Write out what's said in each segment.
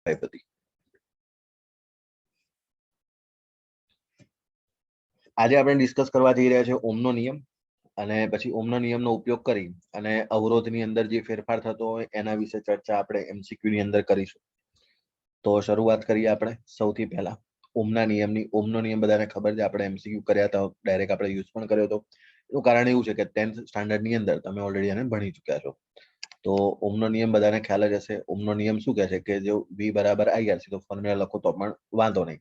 બધી આજે આપણે ડિસ્કસ કરવા જઈ રહ્યા છે ઓમનો નિયમ અને પછી ઓમના નિયમનો ઉપયોગ કરી અને અવરોધની અંદર જે ફેરફાર થતો હોય એના વિશે ચર્ચા આપણે એમસીક્યુ ની અંદર કરીશું. તો શરૂઆત કરીએ આપણે સૌથી પહેલા ઓમના નિયમની. ઓમનો નિયમ બધાને ખબર છે, આપણે એમસીક્યુ કર્યા હતા, ડાયરેક્ટ આપણે યુઝ પણ કર્યો હતો. એનું કારણ એવું છે કે 10th સ્ટાન્ડર્ડ ની અંદર તમે ઓલરેડી એને ભણી ચુક્યા છો. તો ઓમનો નિયમ બધાને ખ્યાલ જ હશે. ઓમનો નિયમ શું કહે છે કે જો V બરાબર IR છે તો ફોર્મ્યુલા લખો તો પણ વાંધો નહીં.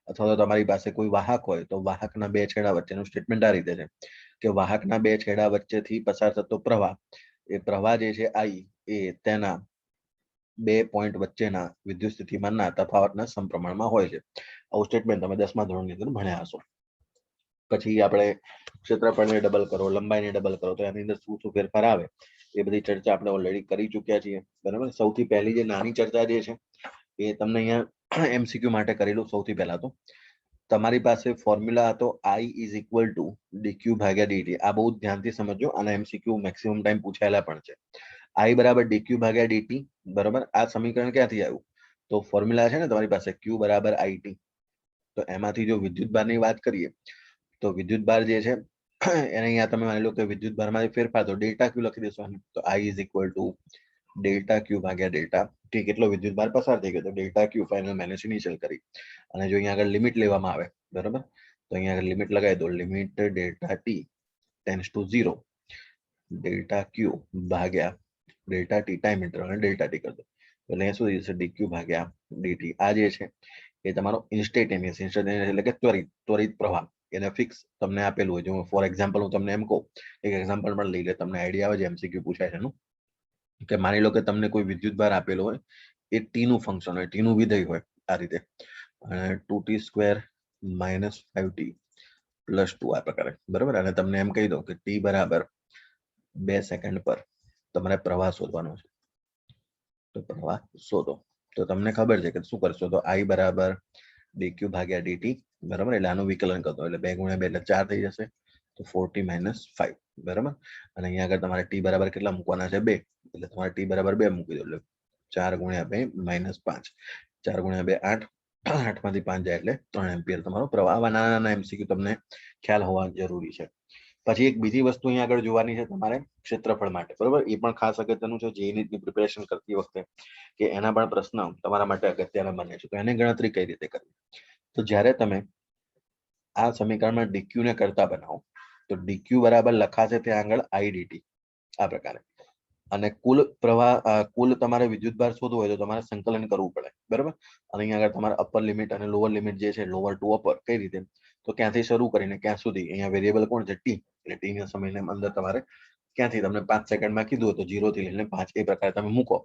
અથવા તો તમારી પાસે કોઈ વાહક હોય તો વાહકના બે છેડા વચ્ચેનું સ્ટેટમેન્ટ આ રીતે છે કે વાહકના બે છેડા વચ્ચેથી પસાર થતો પ્રવાહ, એ પ્રવાહ જે છે I એ તેના બે પોઈન્ટ વચ્ચેના વિદ્યુત સ્થિતિમાનના તફાવતના સમપ્રમાણમાં હોય છે. આવું સ્ટેટમેન્ટ તમે 10મા ધોરણની અંદર ભણ્યા હશો. પછી આપણે ક્ષેત્રફળને ડબલ કરો, લંબાઈને ડબલ કરો તો એની અંદર શું શું ફેરફાર આવે એ બધી ચર્ચા આપણે ઓલરેડી કરી ચૂક્યા છીએ, બરાબર. સૌથી પહેલી જે નાની ચર્ચા જે છે એ તમને અહીંયા એમસીક્યુ માટે કરેલું. સૌથી પહેલા તો તમારી પાસે ફોર્મ્યુલા હતો I is equal to dq ભાગ્યા dt. આ બહુ ધ્યાનથી સમજો, આના એમસીક્યુ મેક્સિમમ ટાઈમ પૂછાયેલા પણ છે. I બરાબર dq ભાગ્યા dt, બરાબર. આ સમીકરણ ક્યાંથી આવ્યું? તો ફોર્મ્યુલા છે ને તમારી પાસે q બરાબર IT. તો એમાંથી જો વિદ્યુત ભારની વાત કરીએ તો વિદ્યુત ભાર જે છે એને અહીંયા તમે માની લો કે વિદ્યુત ભારમાં ફેરફાર તો ડેલ્ટા ક્યુ લખી દેશો. તો I is equal to delta ક્યુ ભાગ્યા ડેલ્ટા ટી. કેટલો વિદ્યુત ભાર પસાર થઈ ગયો તો ડેલ્ટા ક્યુ ફાઇનલ માઇનસ ઇનિશિયલ કરી. અને જો અહીંયા આગળ લિમિટ લેવામાં આવે, બરાબર, તો અહીંયા આગળ લિમિટ લગાવી દો. Limit delta T tends to 0, delta ક્યુ ભાગ્યા ડેલ્ટા ટી ટાઈમ ઇન્ટરવલ અને ડેલ્ટા ટી કરી દો. એટલે અહીંયા શું થઈ જશે? ડીક્યુ ભાગ્યા ડીટી. આ જે છે એ તમારો ઇન્સ્ટેન્ટેનિયસ એટલે કે ત્વરિત પ્રવાહ. એને ફિક્સ તમને આપેલું હોય. જો ફોર એક્ઝામ્પલ હું તમને એમ કહું, એક એક્ઝામ્પલ પણ લઈ લે, તમને આઈડિયા આવે છે એમસીક્યુ પૂછાય છે એનું. કે માની લો કે તમને કોઈ વિદ્યુત ભાર આપેલો હોય, એ ટી નું ફંક્શન હોય, ટી નું વિધેય હોય આ રીતે, 2t² - 5t + 2 આ પ્રકારે, બરાબર. અને તમને એમ કહી દો કે ટી બરાબર 2 સેકન્ડ પર તમારે પ્રવાહ શોધવાનો છે. તો પ્રવાહ શોધો. તો તમને ખબર છે કે શું કરશો? તો I બરાબર dq ભાગ્યા dt, બરાબર. એટલે આનું વિકલન કરતો એટલે 2 × 2 એટલે 4 થઈ જશે. તો 4t - 5, બરાબર. અને અહીંયા આગળ તમારે t બરાબર કેટલા મૂકવાના છે? 2. એટલે તમારે t બરાબર 2 મૂકી દો. એટલે 4 × 2 - 5. 4 × 2 8. 8 માંથી 5 જાય એટલે 3 એમ્પિયર તમારો પ્રવાહ. આવા નાના નાના એમસીક્યુ તમને ખ્યાલ હોવા જરૂરી છે. પછી એક બીજી વસ્તુ અહીંયા આગળ જોવાની છે તમારે ક્ષેત્રફળ માટે, બરોબર. એ પણ ખાસ અગત્યનું છે જે નીટની પ્રિપેરેશન કરતી વખતે, કે એના પણ પ્રશ્ન તમારા માટે અગત્યના બને છે. તો એની ગણતરી કઈ રીતે કરવી? તો જ્યારે તમે આ સમીકરણમાં ડીક્યુ ને કરતા બનાવો તો ડીક્યુ બરાબર લખાશે ત્યાં આગળ IDT આ પ્રકારે. અને કુલ પ્રવાહ, કુલ તમારે વિદ્યુત ભાર શોધવો હોય તો તમારે સંકલન કરવું પડે, બરાબર. અને અહીંયા આગળ તમારે અપર લિમિટ અને લોઅર લિમિટ જે છે, લોઅર ટુ અપર, કઈ રીતે? તો ક્યાંથી શરૂ કરીને ક્યાં સુધી? અહીંયા વેરિયેબલ કોણ છે? ટી. એટલે ટી ના સમયની અંદર તમારે ક્યાંથી, તમને 5 સેકન્ડમાં કીધું હોય તો 0 થી લઈને 5 એ પ્રકારે તમે મૂકો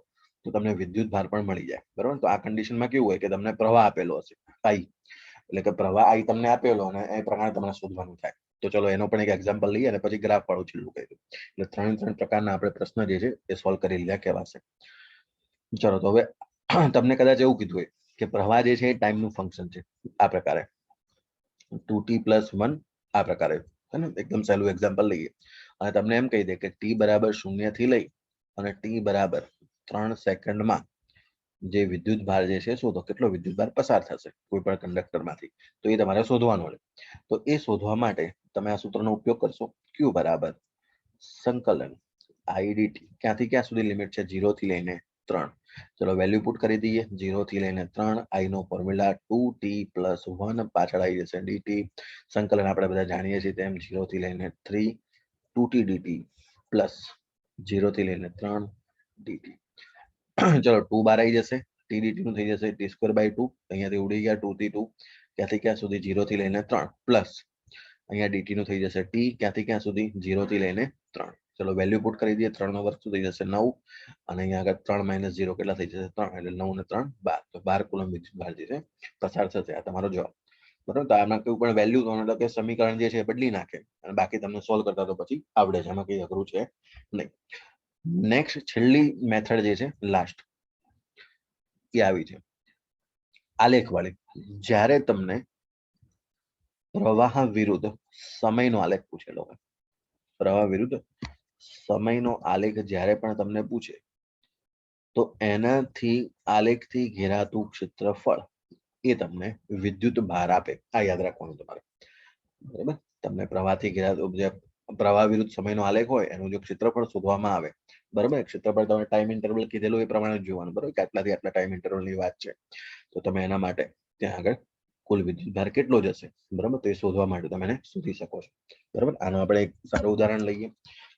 તો તમને વિદ્યુત ભાર પણ મળી જાય, બરાબર. તો આ કન્ડિશનમાં કેવું હોય કે તમને પ્રવાહ આપેલો હશે I, એટલે કે પ્રવાહ I તમને આપેલો અને એ પ્રમાણે તમારે શોધવાનું થાય. તો ચલો એનો પણ એક એક્ઝામ્પલ લઈએ અને પછી ગ્રાફ વાળું છેલ્લું કહી દઉં. એટલે 3 પ્રકારના આપણે પ્રશ્ન જે છે એ સોલ્વ કરી લીધા કહેવાશે. ચલો તો હવે તમને કદાચ એવું કીધું હોય કે પ્રવાહ જે છે એ ટાઈમ નું ફંક્શન છે આ પ્રકારે, 2t + 1 આ પ્રકારે, એકદમ સહેલું એક્ઝામ્પલ લઈએ. અને તમને એમ કહી દે કે t બરાબર 0 થી લઈ અને t બરાબર 3 સેકન્ડમાં જે વિદ્યુત ભાર જે છે શોધો. કેટલો વિદ્યુત ભાર પસાર થશે કોઈ પણ કંડક્ટર માંથી, તો એ તમારે શોધવાનું છે. તો એ શોધવા માટે તમે આ સૂત્રનો ઉપયોગ કરશો. q બરાબર સંકલન IDT. ક્યાંથી ક્યાં સુધી લિમિટ છે? 0 થી લઈને 3. ચલો વેલ્યુ પુટ કરી દઈએ. 0 થી લઈને 3. I નો ફોર્મ્યુલા 2t + 1 પાછળ આવી જશે dt. સંકલન આપણે બધા જાણીએ છીએ તેમ 0 થી લઈને 3 2t dt પ્લસ 0 થી લઈને 3 dt. ચલો 2 બાર આવી જશે. t dt નું થઈ જશે t²/2. અહીંયાથી ઉડી ગયા 2 થી 2. ક્યાંથી ક્યાં સુધી? 0 થી લઈને 3 પ્લસ અહીંયા dt નું થઈ જશે t. ક્યાંથી ક્યાં સુધી? 0 થી લઈને 3. ચલો વેલ્યુ પુટ કરી દઈએ. 3 નો વર્ગ થઈ જશે 9. અને અહીંયા આગળ 3 - 0 કેટલા થઈ જશે? 3. એટલે 9 ને 3 12. તો 12 કુલમ વિદ્યુત ભાર જે છે પસાર થશે. આ તમારો જવાબ, બરાબર. તો આમાં કોઈ પણ વેલ્યુ એટલે કે સમીકરણ જે છે બદલી નાખે અને બાકી તમને સોલ્વ કરતા તો પછી આવડે છે, એમાં કઈ અઘરું છે નહીં. નેક્સ્ટ છેલ્લી મેથડ જે છે લાસ્ટ એ આવી છે આલેખ વાળી. જ્યારે તમને પ્રવાહ વિરુદ્ધ સમયનો આલેખ પૂછેલો હોય, પ્રવાહ વિરુદ્ધ સમયનો આલેખ જ્યારે પણ તમને પૂછે તો એનાથી આલેખથી ઘેરાતું ક્ષેત્રફળ એ તમને વિદ્યુત ભાર આપે. આ યાદ રાખવાનું તમારે. બરાબર, તમને પ્રવાહથી ઘેરાતું જે પ્રવાહ વિરુદ્ધ સમયનો આલેખ હોય એનું જો ક્ષેત્રફળ શોધવામાં આવે, બરાબર, ક્ષેત્રફળ તમે ટાઈમ ઇન્ટરવલ કીધેલું એ પ્રમાણે જોવાનું, બરાબર, કે આટલાથી આટલા ટાઈમ ઇન્ટરવલની વાત છે, તો તમે એના માટે ત્યાં આગળ કુલ વિદ્યુત ભાર કેટલો જશે, બરાબર, તો એ શોધવા માટે તમે એને શોધી શકો છો. બરાબર, આનું આપણે એક સારું ઉદાહરણ લઈએ,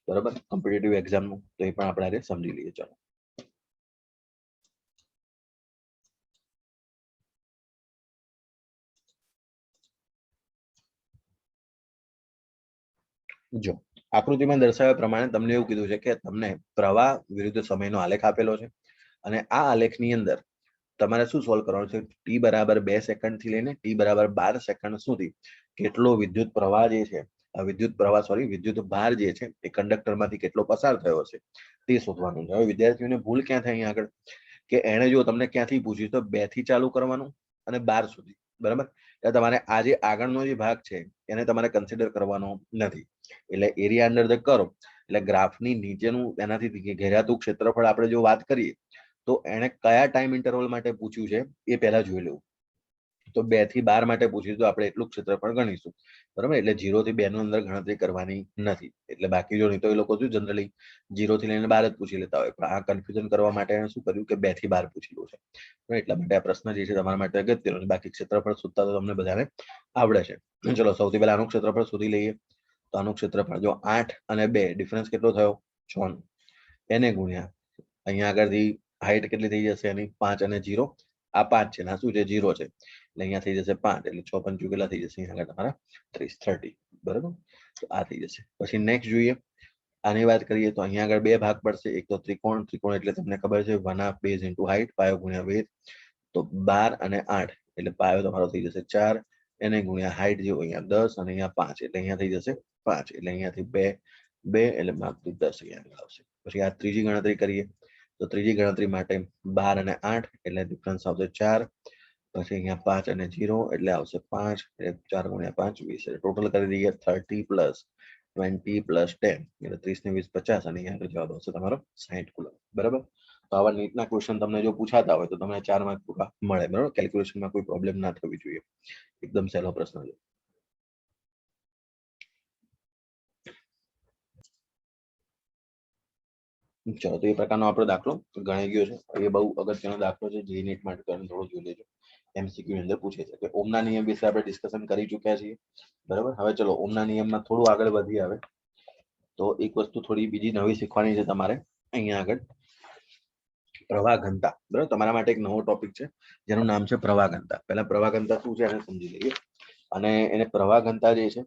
બરાબર, કોમ્પિટિટિવ એક્ઝામનું, તો એ પણ આપણે આજે સમજી લઈએ. ચાલો જો આકૃતિમાં દર્શાવ્યા પ્રમાણે તમને એવું કીધું છે કે તમને પ્રવાહ વિરુદ્ધ સમયનો આલેખ આપેલો છે અને આ આલેખની અંદર તમારે શું સોલ્વ કરવાનું છે, t બરાબર 2 સેકન્ડ થી લઈને t બરાબર 12 સેકન્ડ સુધી કેટલો વિદ્યુત પ્રવાહ જે છે, વિદ્યુત ભાર જે છે એ કંડક્ટરમાંથી કેટલો પસાર થયો છે તે શોધવાનું છે. હવે વિદ્યાર્થીઓને ભૂલ ક્યાં થાય અહીંયા આગળ કે એને જો તમને ક્યાંથી પૂછ્યું તો 2 થી ચાલુ કરવાનું અને 12 સુધી, બરાબર, એટલે તમારે આ જે આગળનો જે ભાગ છે એને તમારે કન્સિડર કરવાનો નથી. એટલે એરિયા અંડર ધ કર્વ એટલે ગ્રાફની નીચેનું એનાથી ઘેરાતું ક્ષેત્રફળ આપણે જો વાત કરીએ તો એને કયા ટાઈમ ઇન્ટરવલ માટે પૂછ્યું છે એ પહેલા જોઈ લેવું. તો 2 થી 12 માટે પૂછ્યું તો આપણે એટલું ક્ષેત્રફળ ગણીશું, બરાબર, એટલે 0 થી 2 નું અંદર ગણતરી કરવાની નથી. એટલે બાકી જો નહીં તો એ લોકો શું જનરલી 0 થી લઈને 12 જ પૂછી લેતા હોય, પણ આ કન્ફ્યુઝન કરવા માટે શું કર્યું કે 2 થી 12 પૂછેલું છે. એટલા માટે આ પ્રશ્ન જે છે તમારા માટે અગત્યનો છે. બાકી ક્ષેત્રફળ શોધતા તો તમને બધાને આવડે છે. ચલો સૌથી પહેલા આનું ક્ષેત્રફળ શોધી લઈએ. તો આનું ક્ષેત્રફળ જો 8 અને 2 ડિફરન્સ કેટલો થયો 6 એને ગુણ્યા અહીંયા આગળથી હાઈટ કેટલી થઈ જશે એની 5 અને 0, આ 5 છે, આ શું છે 0 છે, એટલે અહીંયા થઈ જશે 5, એટલે 6 પંચું કેટલા થઈ જશે અહીંયા આગળ તમારા 30, બરાબર, તો આ થઈ જશે. પછી નેક્સ્ટ જોઈએ, આની વાત કરીએ તો અહીંયા આગળ બે ભાગ પડશે. એક તો ત્રિકોણ એટલે તમને ખબર છે 1/2 બેઝ ઇન્ટુ હાઈટ, પાયો ગુણ્યા વેધ, તો 12 અને 8 એટલે પાયો તમારો થઈ જશે 4, એને ગુણ્યા હાઈટ જે અહીંયા 10 અને અહીંયા 5 એટલે અહીંયા થઈ જશે 5, એટલે અહીંયાથી 2 એટલે માપથી 10 અહીંયા આવશે. પછી આ ત્રીજી ગણતરી કરીએ તો ત્રીજી ગણતરી માટે 12 અને 8 એટલે ડિફરન્સ આવશે 4, પછી અહીંયા 5 અને 0 એટલે આવશે 5, એટલે 4 ગુણ્યા 5 20, એટલે ટોટલ કરી દઈએ 30 પ્લસ 20 પ્લસ 10 એટલે 30 ને 20 50, અને અહીંયા જવાબ આવશે તમારો 60 કુલમ. બરાબર, તો આવા નીટના ક્વેશ્ચન તમને જો પૂછાતા હોય તો તમને 4 માર્ક પૂરા મળે. બરાબર, કેલ્ક્યુલેશનમાં કોઈ પ્રોબ્લેમ ના થવી જોઈએ, એકદમ સહેલો પ્રશ્ન છે. ચલો તો એ પ્રકારનો આપણો દાખલો ગણાઈ ગયો છે. એ બહુ અગત્યનો દાખલો છે, જે નીટ માટે તમે થોડો જોઈ લેજો, એમસીક્યુ ની અંદર પૂછે છે. કે ઓમના નિયમ વિશે આપણે ડિસ્કશન કરી ચૂક્યા છીએ, બરાબર. હવે ચલો ઓમના નિયમમાં થોડું આગળ વધી આવે તો એક વસ્તુ થોડી બીજી નવી શીખવાની છે તમારે અહીંયા આગળ, પ્રવાહ ઘનતા. બરાબર, તમારા માટે એક નવો ટોપિક છે જેનું નામ છે પ્રવાહ ઘનતા. પહેલા પ્રવાહ ઘનતા શું છે એને સમજી લઈએ, અને એને પ્રવાહ ઘનતા જે છે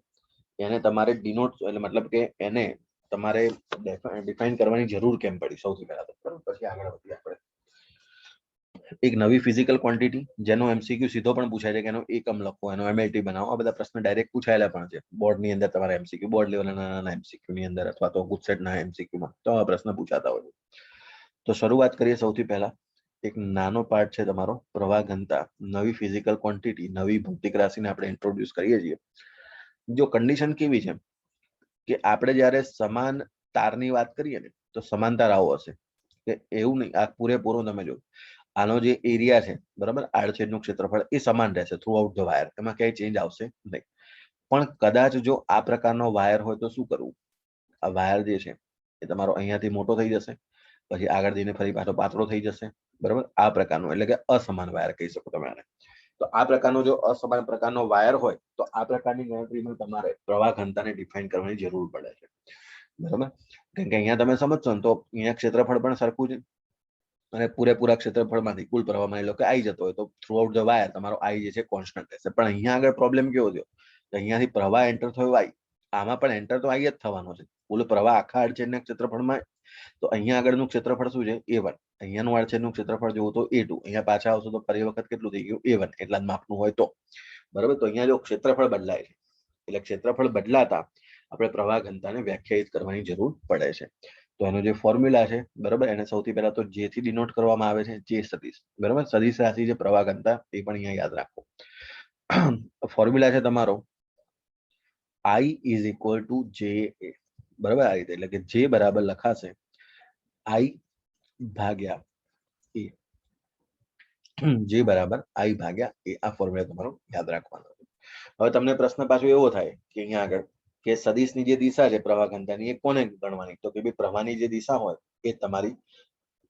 એને તમારે ડિનોટ એટલે મતલબ કે એને તમારે ડિફાઇન કરવાની જરૂર કેમ પડી સૌથી પહેલા તો, બરાબર. પછી આગળ વધીએ આપણે. એક નવી ફિઝિકલ ક્વોન્ટિટી જેનો એમસીક્યુ સીધો પણ પૂછાય છે કે એનો એકમ લખો, એનો એમએલટી બનાવો. આ બધા પ્રશ્ન ડાયરેક્ટ પૂછાયેલા પણ છે બોર્ડની અંદર, તમારા એમસીક્યુ બોર્ડ લેવલના નાના એમસીક્યુ ની અંદર અથવા તો ગુજસેટના એમસીક્યુમાં તો આ પ્રશ્ન પૂછાતા હોય. તો શરૂઆત કરીએ સૌથી પહેલા. એક નાનો પાર્ટ છે તમારો પ્રવાહ ઘનતા, નવી ફિઝિકલ ક્વોન્ટિટી, નવી ભૌતિક રાશિને આપણે ઇન્ટ્રોડ્યુસ કરીએ છીએ. જો કન્ડિશન કેવી છે કે આપણે જ્યારે સમાન તારની વાત કરીએ ને તો સમાંતર આવો હશે કે એવું નહીં, આ પૂરેપૂરો તમે જો આનો જે એરિયા છે, બરાબર, આડછેદનું ક્ષેત્રફળ એ સમાન રહેશે થ્રુ આઉટ ધ વાયર, એમાં ક્યાંય ચેન્જ આવશે નહીં. પણ કદાચ જો આ પ્રકારનો વાયર હોય તો શું કરવું, આ વાયર જે છે એ તમારો અહીંયાથી મોટો થઈ જશે, પછી આગળ જઈને ફરી પાછો પાતળો થઈ જશે, બરાબર. આ પ્રકારનો એટલે કે અસમાન વાયર કહી શકો તમે આને. તો આ પ્રકારનો જો અસમાન પ્રકારનો વાયર હોય તો આ પ્રકારની ગણતરીમાં તમારે પ્રવાહ ઘનતાને ડિફાઇન કરવાની જરૂર પડે છે, બરાબર. કેમ કે અહીંયા તમે સમજશો ને તો અહીંયા ક્ષેત્રફળ પણ સરખું છે, અને પૂરેપૂરા ક્ષેત્રફળમાંથી કુલ પ્રવાહ માની લો કે આવી જતો હોય તો થ્રુ આઉટ ધ વાયર તમારો આઈ જે છે કોન્સ્ટન્ટ રહેશે. પણ અહીંયા આગળ પ્રોબ્લેમ કેવો થયો કે અહીંયાથી પ્રવાહ એન્ટર થયો આઈ, આમાં પણ એન્ટર તો આઈ જ થવાનો છે. કુલ પ્રવાહ આખા આડછેદના ક્ષેત્રફળમાં, તો અહીંયા આગળનું ક્ષેત્રફળ શું છે A1, અહીંયાનું આડછેદનું ક્ષેત્રફળ જોવું તો A2, અહીંયા પાછા આવશો તો ફરી વખત કેટલું થઈ ગયું A1, એટલા જ માપનું હોય તો, બરાબર. તો અહીંયા જો ક્ષેત્રફળ બદલાય છે એટલે ક્ષેત્રફળ બદલાતા આપણે પ્રવાહ ઘનતાને વ્યાખ્યાયિત કરવાની જરૂર પડે છે. તો એનો જે ફોર્મ્યુલા છે, બરાબર, એને સૌથી પહેલા તો જે થી ડિનોટ કરવામાં આવે છે, જે સદિશ, બરાબર. સદિશ રાશિ છે પ્રવાહ ઘનતા, એ પણ અહીંયા યાદ રાખો. ફોર્મ્યુલા છે તમારો I is equal to JA, બરાબર. આ રીતે એટલે કે જે બરાબર લખાશે I ભાગ્યા એ જે બરાબર I ભાગ્યા એ આ ફોર્મ્યુલા તમારું યાદ રાખવાનું છે. હવે તમને પ્રશ્ન પાછો એવો થાય કે અહીંયા આગળ કે સદિશની જે દિશા છે પ્રવાહ ઘનતાની એ કોને ગણવાની, તો કે ભાઈ પ્રવાહની જે દિશા હોય એ તમારી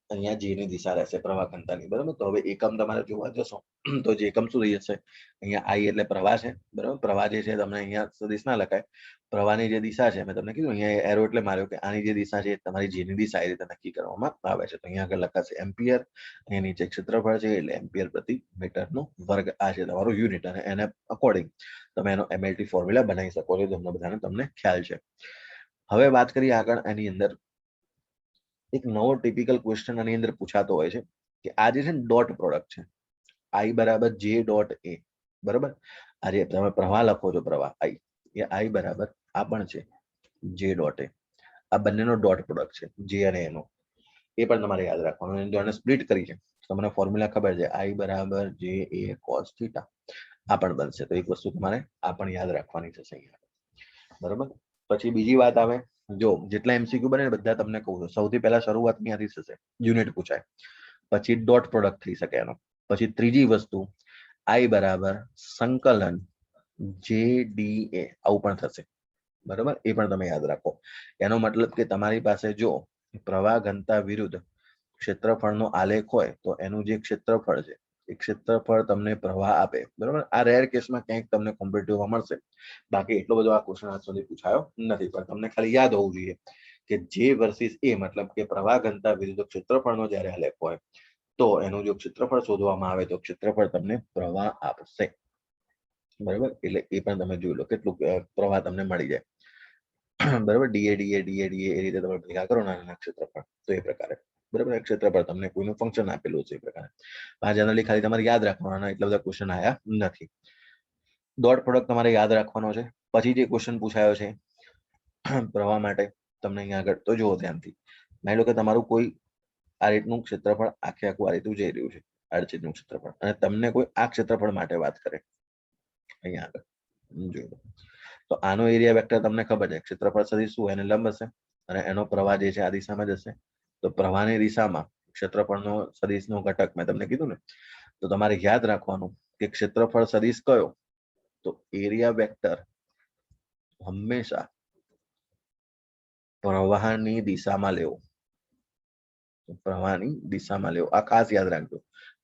અહીંયા જે ની દિશા રહેશે પ્રવાહ ઘનતાની, બરાબર. તો હવે એકમ તમારે જોવા જશો તો જે એકમ શું થઈ જશે, અહીંયા I એટલે પ્રવાહ છે, બરાબર. પ્રવાહ જે છે તમને અહીંયા સદિશ ના લખાય, પ્રવાહની જે દિશા છે મેં તમને કીધું અહીંયા એરો એટલે માર્યો કે આની જે દિશા છે તમારી જે ની દિશા એ રીતે નક્કી કરવામાં આવે છે. તો અહીંયા આગળ લખાશે એમ્પિયર, અહીંયા નીચે ક્ષેત્રફળ છે એટલે એમ્પિયર પ્રતિ મીટર નો વર્ગ, આ છે તમારું યુનિટ, અને એને અકોર્ડિંગ તમે એનો MLT ફોર્મ્યુલા બનાવી શકો છો. તમને બધાને તમને ખ્યાલ છે. હવે વાત કરીએ આગળ, એની અંદર એક નવો ટિપિકલ ક્વેશ્ચન આની અંદર પૂછાતો હોય છે કે આ જે છે ને ડોટ પ્રોડક્ટ છે, I બરાબર J ડોટ A, બરાબર. આ જે તમે પ્રવાહ લખો છો પ્રવાહ I, એ I બરાબર આ પણ છે J ડોટ A, આ બંનેનો ડોટ પ્રોડક્ટ છે J અને A નો, એ પણ તમારે યાદ રાખવાનું. જો આને સ્પ્લિટ કરી છે તમને ફોર્મ્યુલા ખબર છે I બરાબર J A cos થીટા, આ પણ બનશે. તો એક વસ્તુ તમારે આ પણ યાદ રાખવાની છે અહીંયા, બરાબર. પછી બીજી વાત આવે, જો જેટલા MCQ બને બધા તમને કહું છું, સૌથી પહેલા શરૂઆત ક્યાંથી થશે, યુનિટ પૂછાય, પછી ડોટ પ્રોડક્ટ થઈ શકે એનો, પછી ત્રીજી વસ્તુ I બરાબર સંકલન JDA, આવું પણ થશે, બરાબર. એ પણ તમે યાદ રાખો. એનો મતલબ કે તમારી પાસે જો પ્રવાહ ઘનતા વિરુદ્ધ ક્ષેત્રફળનો આલેખ હોય તો એનું જે ક્ષેત્રફળ છે એ ક્ષેત્રફળ તમને પ્રવાહ આપે, બરાબર. આ રેર કેસમાં ક્યાંક તમને કોમ્પિટિટિવમાં મળશે, બાકી એટલો બધો આ ક્વેશ્ચન આજ સુધી પૂછાયો નથી. પણ તમને ખાલી યાદ હોવું જોઈએ કે J વર્સિસ A મતલબ કે પ્રવાહ ઘનતા વિરુદ્ધ ક્ષેત્રફળનો જ્યારે આલેખ હોય તો એનું જો ક્ષેત્રફળ શોધવામાં આવે તો ક્ષેત્રફળ તમને પ્રવાહ આપશે, બરાબર. એટલે એ પણ તમે જોઈ લો કેટલું પ્રવાહ તમને મળી જાય, બરાબર. DA DA DA DA એ રીતે તમે ભેગા કરો નાના ક્ષેત્રફળ તો એ પ્રકારે, બરાબર. ક્ષેત્રફળ તમને કોઈનું ફંક્શન આપેલું છે એ પ્રકારે. આ જનરલી ખાલી તમારે યાદ રાખવાના, એટલા બધા ક્વેશ્ચન આયા નથી. ડોટ પ્રોડક્ટ તમારે યાદ રાખવાનો છે. પછી જે ક્વેશ્ચન પૂછાયો છે પ્રવાહ માટે તમને અહીંયા આગળ, તો જુઓ ધ્યાનથી, માની લો કે તમારું કોઈ આ રીતનું ક્ષેત્રફળ આખે આખું આ રીતનું જઈ રહ્યું છે, આડછેદનું ક્ષેત્રફળ, અને તમને કોઈ આ ક્ષેત્રફળ માટે વાત કરે અહીંયા આગળ જોઈ લો, તો આનો એરિયા વેક્ટર તમને ખબર છે, ક્ષેત્રફળ સદિશ શું એને લંબ હશે અને એનો પ્રવાહ જે છે આ દિશામાં જશે. તો પ્રવાહની દિશામાં ક્ષેત્રફળનો સદિશનો ઘટક મેં તમને કીધું ને, તો તમારે યાદ રાખવાનું કે ક્ષેત્રફળ સદિશ કયો, તો એરિયા વેક્ટર હંમેશા પ્રવાહની દિશામાં લેવો, પ્રવાહની દિશામાં લેવો, આ ખાસ યાદ રાખજો.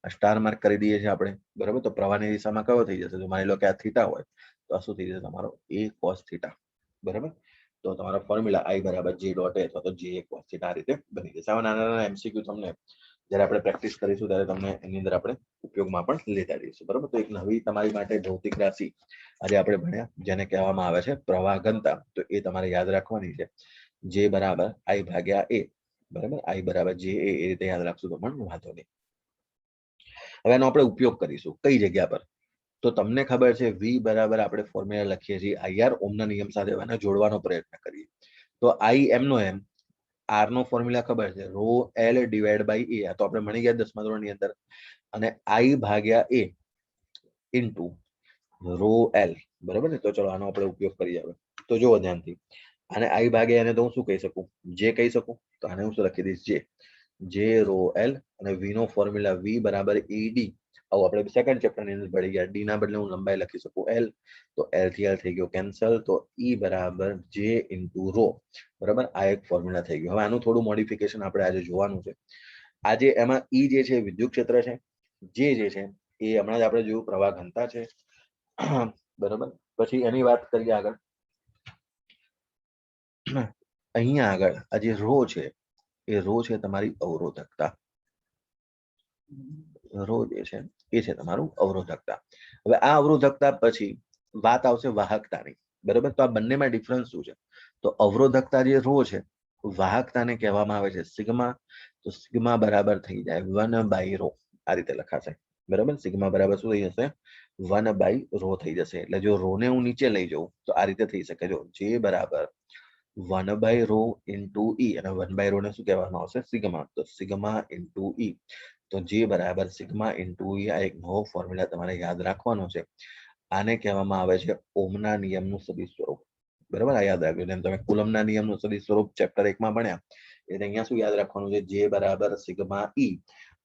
આ સ્ટાર માર્ક કરી દઈએ છીએ આપણે, બરાબર. તો પ્રવાહની દિશામાં કયો થઈ જશે, તો માની લો કે આ થીટા હોય તો આ શું થઈ જશે તમારો A cos થીટા, બરાબર. તો તમારો ફોર્મ્યુલા I બરાબર J ડોટ A અથવા તો J cos થીટા આ રીતે બની જશે. આવા નાના નાના MCQ તમને જ્યારે આપણે પ્રેક્ટિસ કરીશું ત્યારે તમને એની અંદર આપણે ઉપયોગમાં પણ લેતા જઈશું, બરાબર. તો એક નવી તમારી માટે ભૌતિક રાશિ આજે આપણે ભણ્યા જેને કહેવામાં આવે છે પ્રવાહ ઘનતા, તો એ તમારે યાદ રાખવાની છે. J બરાબર I ભાગ્યા A, બરાબર. I બરાબર J A એ રીતે યાદ રાખશું તો પણ વાંધો નહીં. હવે એનો આપણે ઉપયોગ કરીશું કઈ જગ્યા પર, તો તમને ખબર છે V બરાબર આપણે ફોર્મ્યુલા લખીએ છીએ IR, ઓમના નિયમ સાથે એને જોડવાનો પ્રયત્ન કરીએ તો I M નો M, R નો ફોર્મ્યુલા ખબર છે rho L divide by A, તો આપણે મળી ગયા 10મા ધોરણની અંદર, અને I ભાગ્યા A ઇન્ટુ રો L, બરાબર ને. તો ચલો આનો આપણે ઉપયોગ કરીએ. હવે તો જુઓ ધ્યાનથી, આને I ભાગ્યા એને તો હું શું કહી શકું, J કહી શકું, તો આને હું શું લખી દઈશ J રો L, અને V નો ફોર્મ્યુલા V બરાબર ED, આવું આપણે સેકન્ડ ચેપ્ટર ની અંદર ભણી ગયા. D ના બદલે હું લંબાઈ લખી શકું L, તો L થી L થઈ ગયો કેન્સલ, તો E બરાબર J ઇન્ટુ રો, બરાબર. આ એક ફોર્મ્યુલા થઈ ગયો. હવે આનું થોડું મોડિફિકેશન આપણે આજે જોવાનું છે. આજે એમાં E જે છે વિદ્યુત ક્ષેત્ર છે, J જે છે એ હમણાં જ આપણે જોયું પ્રવાહ ઘનતા છે, બરાબર. પછી એની વાત કરીએ આગળ, અહીંયા આગળ આ જે રો છે એ રો છે તમારી અવરોધકતા, રો જે છે એ છે તમારું અવરોધકતા. હવે આ અવરોધકતા પછી વાત આવશે વાહકતાની, બરાબર. તો આ બંનેમાં ડિફરન્સ શું છે, તો અવરોધકતા જે રો છે વાહકતાને કહેવામાં આવે છે સિગ્મા, તો સિગ્મા બરાબર થઈ જાય 1/ρ, આ રીતે લખાશે, બરાબર. સિગ્મા બરાબર શું થઈ જશે 1/ρ થઈ જશે. એટલે જો રો ને હું નીચે લઈ જાઉં તો આ રીતે થઈ શકે, જો J બરાબર 1/ρ ઇન્ટુ E, અને 1/ρ ને શું કહેવામાં આવશે સિગ્મા, તો સિગ્મા ઇન્ટુ E, તો J બરાબર સિગ્મા ઇન્ટુ E. આ એક નવો ફોર્મ્યુલા તમારે યાદ રાખવાનો છે. આને કહેવામાં આવે છે ઓહમના નિયમનું સદિશ સ્વરૂપ, બરાબર. આ યાદ રાખજો. જેમ તમે કુલમના નિયમનું સદિશ સ્વરૂપ ચેપ્ટર 1 માં ભણ્યા એટલે અહીંયા શું યાદ રાખવાનું છે, J બરાબર સિગ્મા E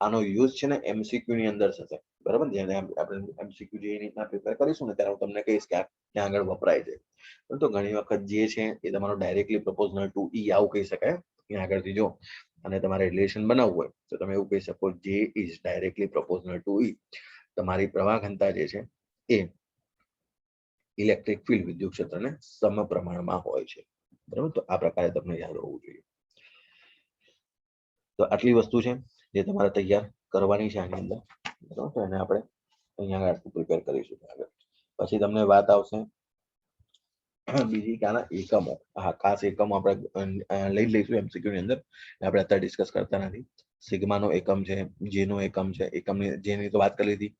આનો યુઝ છે ને એમસીક્યુ ની અંદર થશે, બરાબર. જેને આપણે એમસીક્યુ જે રીતના પ્રિપેર કરીશું ને ત્યારે હું તમને કહીશ કે ક્યાં આગળ વપરાય છે. તો ઘણી વખત જે છે એ તમારો ડાયરેક્ટલી પ્રપોઝનલ ટુ ઈ આવું કહી શકાય ત્યાં આગળથી. જો અને તમારે રિલેશન બનાવવું હોય તો તમે એવું કહી શકો જે ઇઝ ડાયરેક્ટલી પ્રપોઝનલ ટુ ઈ. તમારી પ્રવાહ ઘનતા જે છે એ ઇલેક્ટ્રિક ફિલ્ડ વિદ્યુત ક્ષેત્રને સમપ્રમાણમાં હોય છે, બરાબર. તો આ પ્રકારે તમને યાદ હોવું જોઈએ. તો આટલી વસ્તુ છે જે તમારે તૈયાર કરવાની છે આની અંદર, બરાબર. તો એને આપણે અહીંયા આગળ પ્રિપેર કરીશું આગળ. પછી તમને વાત આવશે બીજી કે આના એકમો. હા, ખાસ એકમો આપણે લઈ લઈશું એમસીક્યુ ની અંદર, આપણે અત્યારે ડિસ્કસ કરતા નથી. સિગ્માનો એકમ છે, જેનો એકમ છે, એકમની જેની તો વાત કરી લીધી.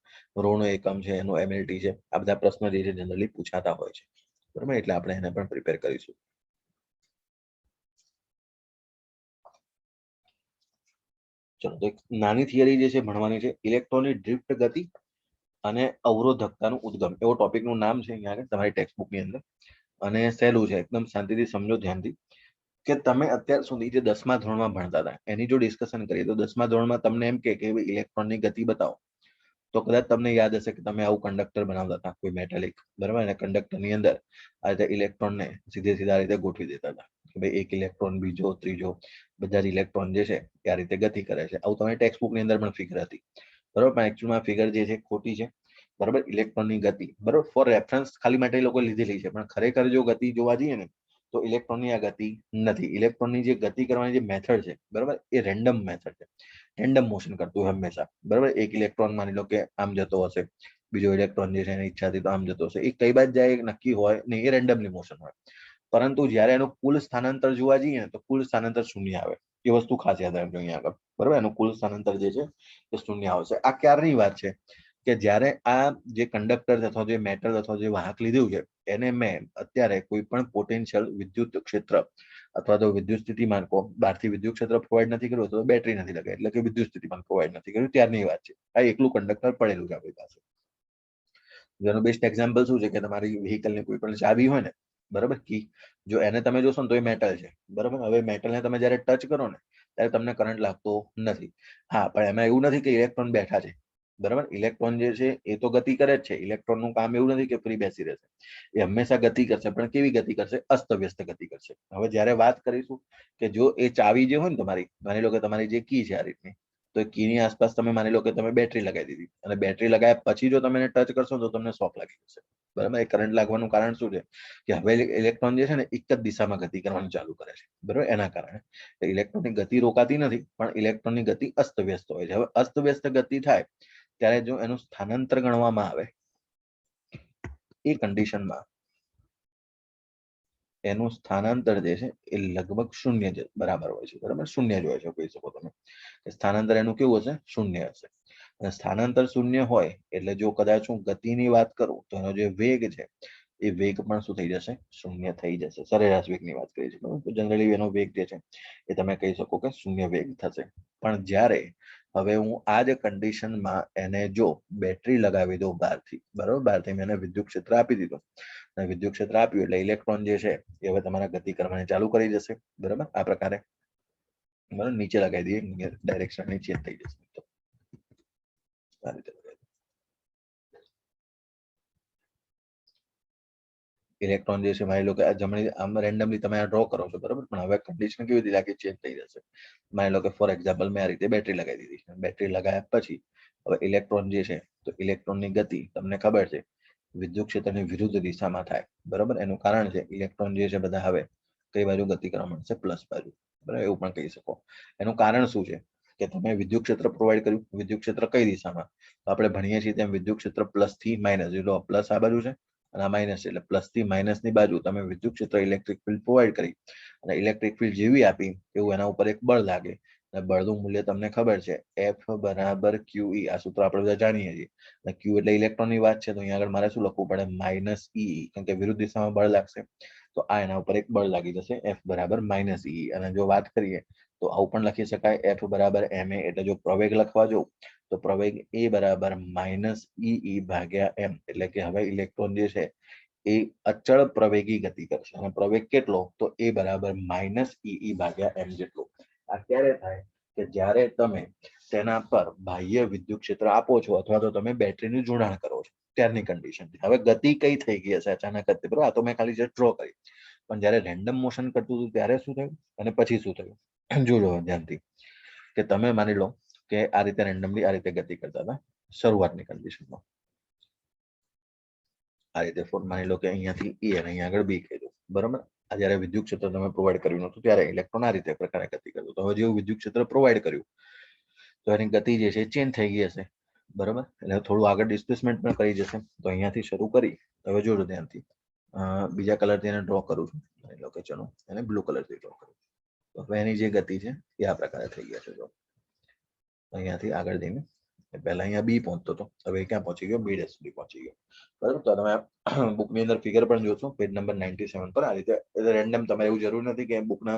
રોનો એકમ છે, એનો એમએલટી છે. આ બધા પ્રશ્ન જે છે જનરલી પૂછાતા હોય છે, બરાબર. એટલે આપણે એને પણ પ્રિપેર કરીશું. ચલો, તો એક નાની થિયરી જે છે ભણવાની છે, ઇલેક્ટ્રોનની ડ્રિફ્ટ ગતિ અને અવરોધકતાનું ઉદ્ગમ, એવો ટોપિકનું નામ છે અહીંયા આગળ તમારી ટેક્સ્ટ બુકની અંદર. અને સહેલું છે, એકદમ શાંતિથી સમજો ધ્યાનથી. કે તમે અત્યાર સુધી જે 10મા ધોરણમાં ભણતા હતા એની જો ડિસ્કશન કરીએ તો 10મા ધોરણમાં તમને એમ કે ઇલેક્ટ્રોનની ગતિ બતાવો, તો કદાચ તમને યાદ હશે કે તમે આવું કંડક્ટર બનાવતા હતા કોઈ મેટાલિક, બરાબર. અને કંડક્ટરની અંદર આ રીતે ઇલેક્ટ્રોનને સીધે સીધા રીતે ગોઠવી દેતા હતા કે ભાઈ એક ઇલેક્ટ્રોન, બીજો, ત્રીજો, બધા જ ઇલેક્ટ્રોન જે છે એ આ રીતે ગતિ કરે છે. આવું તમારી ટેક્સ્ટ બુકની અંદર પણ ફિગર હતી, બરાબર. પણ એકચ્યુઅલમાં ફિગર જે છે ખોટી છે, બરાબર. ઇલેક્ટ્રોનની ગતિ, બરાબર, ફોર રેફરન્સ ખાલી માટે લોકો લીધેલી છે, પણ ખરેખર જો ગતિ જોવા જઈએ ને તો ઇલેક્ટ્રોનની આ ગતિ નથી. ઇલેક્ટ્રોનની જે ગતિ કરવાની જે મેથડ છે, બરાબર, એ રેન્ડમ મેથડ છે. રેન્ડમ મોશન કરતું હોય હંમેશા, બરાબર. એક ઇલેક્ટ્રોન માની લો કે આમ જતો હશે, બીજો ઇલેક્ટ્રોન જે છે એની ઈચ્છાથી તો આમ જતો હશે. એ કઈ બાજુ જાય નક્કી હોય નહીં, એ રેન્ડમલી મોશન હોય. પરંતુ જ્યારે એનું કુલ સ્થાનાંતર જોવા જઈએ ને તો કુલ સ્થાનાંતર શૂન્ય આવે. એ વસ્તુ ખાસ યાદ રાખજો અહીંયા આગળ, બરાબર. એનું કુલ સ્થાનાંતર જે છે એ શૂન્ય આવશે. આ ક્યારની વાત છે કે જ્યારે આ જે કંડક્ટર અથવા જે મેટલ અથવા જે વાહક લીધું છે એને મેં અત્યારે કોઈ પણ પોટેન્શિયલ વિદ્યુત ક્ષેત્ર અથવા તો વિદ્યુત સ્થિતિમાન કો બહારથી વિદ્યુત ક્ષેત્ર પ્રોવાઈડ નથી કર્યું, તો બેટરી નથી લગાવી, એટલે કે વિદ્યુત સ્થિતિમાન પ્રોવાઈડ નથી કર્યું, ત્યારની વાત છે. આ એકલું કંડક્ટર પડેલું છે આપણી પાસે. જેનું બેસ્ટ એક્ઝામ્પલ શું છે કે તમારી વ્હીકલની કોઈ પણ ચાવી હોય ને, બરાબર, કી, જો એને તમે જોશો ને તો એ મેટલ છે, બરાબર. હવે મેટલને તમે જ્યારે ટચ કરો ને ત્યારે તમને કરંટ લાગતો નથી. હા, પણ એમાં એવું નથી કે ઇલેક્ટ્રોન બેઠા છે, બરાબર. ઇલેક્ટ્રોન જે છે એ તો ગતિ કરે જ છે. ઇલેક્ટ્રોનનું કામ એવું નથી કે ફ્રી બેસી રહેશે, એ હંમેશા ગતિ કરશે, પણ કેવી ગતિ કરશે? અસ્તવ્યસ્ત ગતિ કરશે. હવે જ્યારે વાત કરીશું કે જો એ ચાવી જે હોય ને તમારી, માની લો કે તમારી જે કી છે આ રીતની, તો એ કીની આસપાસ તમે માની લો કે તમે બેટરી લગાવી દીધી, અને બેટરી લગાવ્યા પછી જો તમે એને ટચ કરશો તો તમને શોક લાગી જશે, બરાબર. એ કરંટ લાગવાનું કારણ શું છે કે હવે ઇલેક્ટ્રોન જે છે ને એક જ દિશામાં ગતિ કરવાનું ચાલુ કરે છે, બરાબર. એના કારણે ઇલેક્ટ્રોનની ગતિ રોકાતી નથી, પણ ઇલેક્ટ્રોનની ગતિ અસ્તવ્યસ્ત હોય છે. હવે અસ્તવ્યસ્ત ગતિ થાય ત્યારે જો એનું સ્થાનાંતર ગણવામાં આવે એ કન્ડિશનમાં એનું સ્થાનાંતર જે છે એ લગભગ શૂન્ય બરાબર હોય છે, બરાબર. શૂન્ય જ હોય છે, કહી શકો તમે. સ્થાનાંતર એનું કેવું હશે? શૂન્ય હશે. અને સ્થાનાંતર શૂન્ય હોય એટલે જો કદાચ હું ગતિની વાત કરું તો એનો જે વેગ છે એ વેગ પણ શું થઈ જશે? શૂન્ય થઈ જશે. સરેરાશ વેગની વાત કરી છે, બરાબર. તો જનરલી એનો વેગ જે છે એ તમે કહી શકો કે શૂન્ય વેગ થશે. પણ જ્યારે હવે હું આ જ કન્ડિશનમાં એને જો બેટરી લગાવી દઉં બહારથી, બરાબર, બહારથી મેં એને વિદ્યુત ક્ષેત્ર આપી દીધું, અને વિદ્યુત ક્ષેત્ર આપ્યું એટલે ઇલેક્ટ્રોન જે છે એ હવે તમારા ગતિ કરવાની ચાલુ કરી જશે, બરાબર. આ પ્રકારે, બરાબર. નીચે લગાવી દઈએ, ડાયરેક્શન નીચે થઈ જશે. તો આ રીતે ઇલેક્ટ્રોન જે છે માની લો કે આ જમણી આમ રેન્ડમલી તમે આ ડ્રો કરો છો, બરાબર. પણ હવે કન્ડિશન કેવી રીતે લાગે ચેન્જ થઈ જશે. માની લો કે ફોર એક્ઝામ્પલ મેં આ રીતે બેટરી લગાવી દીધી. બેટરી લગાવ્યા પછી હવે ઇલેક્ટ્રોન જે છે તો ઇલેક્ટ્રોનની ગતિ તમને ખબર છે વિદ્યુત ક્ષેત્રની વિરુદ્ધ દિશામાં થાય, બરાબર. એનું કારણ છે ઇલેક્ટ્રોન જે છે બધા હવે કઈ બાજુ ગતિ કરવા માંડશે? પ્લસ બાજુ, બરાબર. એવું પણ કહી શકો. એનું કારણ શું છે કે તમે વિદ્યુત ક્ષેત્ર પ્રોવાઈડ કર્યું. વિદ્યુત ક્ષેત્ર કઈ દિશામાં? તો આપણે ભણીએ છીએ તેમ વિદ્યુત ક્ષેત્ર પ્લસ થી માઇનસ, એટલે પ્લસ આ બાજુ છે અને આ માઇનસ છે, એટલે પ્લસ થી માઇનસ ની બાજુ તમે વિદ્યુત ક્ષેત્ર ઇલેક્ટ્રિક ફિલ્ડ પ્રોવાઈડ કરી, અને ઇલેક્ટ્રિક ફિલ્ડ જેવી આપી એવું એના ઉપર એક બળ લાગે, અને બળનું મૂલ્ય તમને ખબર છે F બરાબર QE. આ સૂત્ર આપણે બધા જાણીએ છીએ. અને Q એટલે ઇલેક્ટ્રોનની વાત છે, તો અહીંયા આગળ મારે શું લખવું પડે? માઇનસ EE, કારણ કે વિરુદ્ધ દિશામાં બળ લાગશે. તો આ એના ઉપર એક બળ લાગી જશે, F બરાબર માઇનસ EE. અને જો વાત કરીએ તો આવું પણ લખી શકાય, F બરાબર MA. એટલે જો પ્રવેગ લખવા જો તો પ્રવેગ A બરાબર માઇનસ EE ભાગ્યા M. એટલે કે હવે ઇલેક્ટ્રોન જે છે એ અચળ પ્રવેગી ગતિ કરશે, અને પ્રવેગ કેટલો? તો A બરાબર માઇનસ EE ભાગ્યા M જેટલો. આ ક્યારે થાય? કે જ્યારે તમે તેના પર બાહ્ય વિદ્યુત ક્ષેત્ર આપો છો અથવા તો તમે બેટરીનું જોડાણ કરો છો ત્યારની કન્ડિશન છે. હવે ગતિ કઈ થઈ ગઈ હશે અચાનક જ, બરોબર? આ તો મેં ખાલી જસ્ટ ડ્રો કરી, પણ જ્યારે રેન્ડમ મોશન કરતું હતું ત્યારે શું થયું અને પછી શું થયું જોજો ધ્યાનથી. કે તમે માની લો કે આ રીતે રેન્ડમલી આ રીતે ગતિ કરતા હતા શરૂઆતની કન્ડિશનમાં, આ રીતે માની લો કે અહીંયાથી એ અને અહીંયા આગળ બી કીધું, બરોબર? આ જ્યારે વિદ્યુત ક્ષેત્ર તમે પ્રોવાઈડ કર્યું નતું ત્યારે ઇલેક્ટ્રોન આ રીતે પ્રકારે ગતિ કરતું. તો હવે જેવું વિદ્યુત ક્ષેત્ર પ્રોવાઈડ કર્યું તો એની ગતિ જે છે ચેન્જ થઈ ગઈ હશે, બરોબર? એટલે થોડું આગળ ડિસ્પ્લેસમેન્ટ પણ કરી જશે. તો અહીંયાથી શરૂ કરી, હવે જોજો ધ્યાનથી, બીજા કલરથી એને ડ્રો કરું છું, માની લો કે ચલો એને બ્લુ કલરથી ડ્રો કરું. તો હવે એની જે ગતિ છે એ આ પ્રકારે થઈ ગયા છે. જો અહીંયાથી આગળ જઈને પહેલા અહીંયા બી પહોંચતો હતો, હવે ક્યાં પહોંચી ગયો? બી ડેશ સુધી પહોંચી ગયો, બરાબર? તો તમે બુકની અંદર ફિગર પણ જોશો પેજ નંબર 97 પર. આ રીતે રેન્ડમ, તમારે એવું જરૂર નથી કે બુકના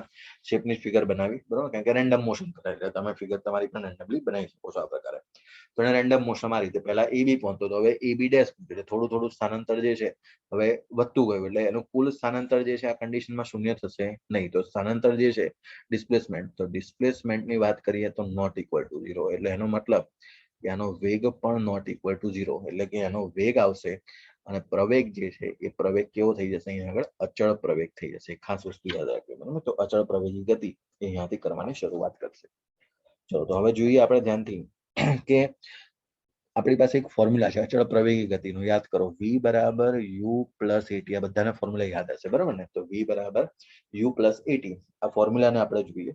શેપની ફિગર બનાવી, બરાબર? કારણ કે રેન્ડમ મોશન કરે એટલે તમે ફિગર તમારી પણ રેન્ડમલી બનાવી શકો છો આ પ્રકારે. તો એને રેન્ડમ મોશન આ રીતે પહેલા એ બી પહોંચતો હતો, હવે એ બી ડેશ એટલે થોડું થોડું સ્થાનાંતર જે છે હવે વધતું ગયું, એટલે એનું કુલ સ્થાનાંતર જે છે આ કન્ડિશનમાં શૂન્ય થશે નહીં. તો સ્થાનાંતર જે છે ડિસ્પ્લેસમેન્ટ, તો ડિસ્પ્લેસમેન્ટની વાત કરીએ તો નોટ ઇક્વલ ટુ 0, એટલે એનો મતલબ કે આનો વેગ પણ નોટ ઇક્વલ ટુ 0, એટલે કે એનો વેગ આવશે અને પ્રવેગ જે છે એ પ્રવેગ કેવો થઈ જશે? અહીંયા આગળ અચળ પ્રવેગ થઈ જશે. ખાસ વસ્તુ યાદ રાખજો, બરાબર? તો અચળ પ્રવેગી ગતિ અહીંયાથી કરવાની શરૂઆત કરશે. ચલો, તો હવે જોઈએ આપણે ધ્યાનથી કે આપણી પાસે એક ફોર્મ્યુલા છે અચળ પ્રવેગી ગતિનો, યાદ કરો. v બરાબર u પ્લસ એટી, આ બધાના ફોર્મ્યુલા યાદ હશે, બરાબર ને? તો v બરાબર u પ્લસ એટી, આ ફોર્મ્યુલાને આપણે જોઈએ.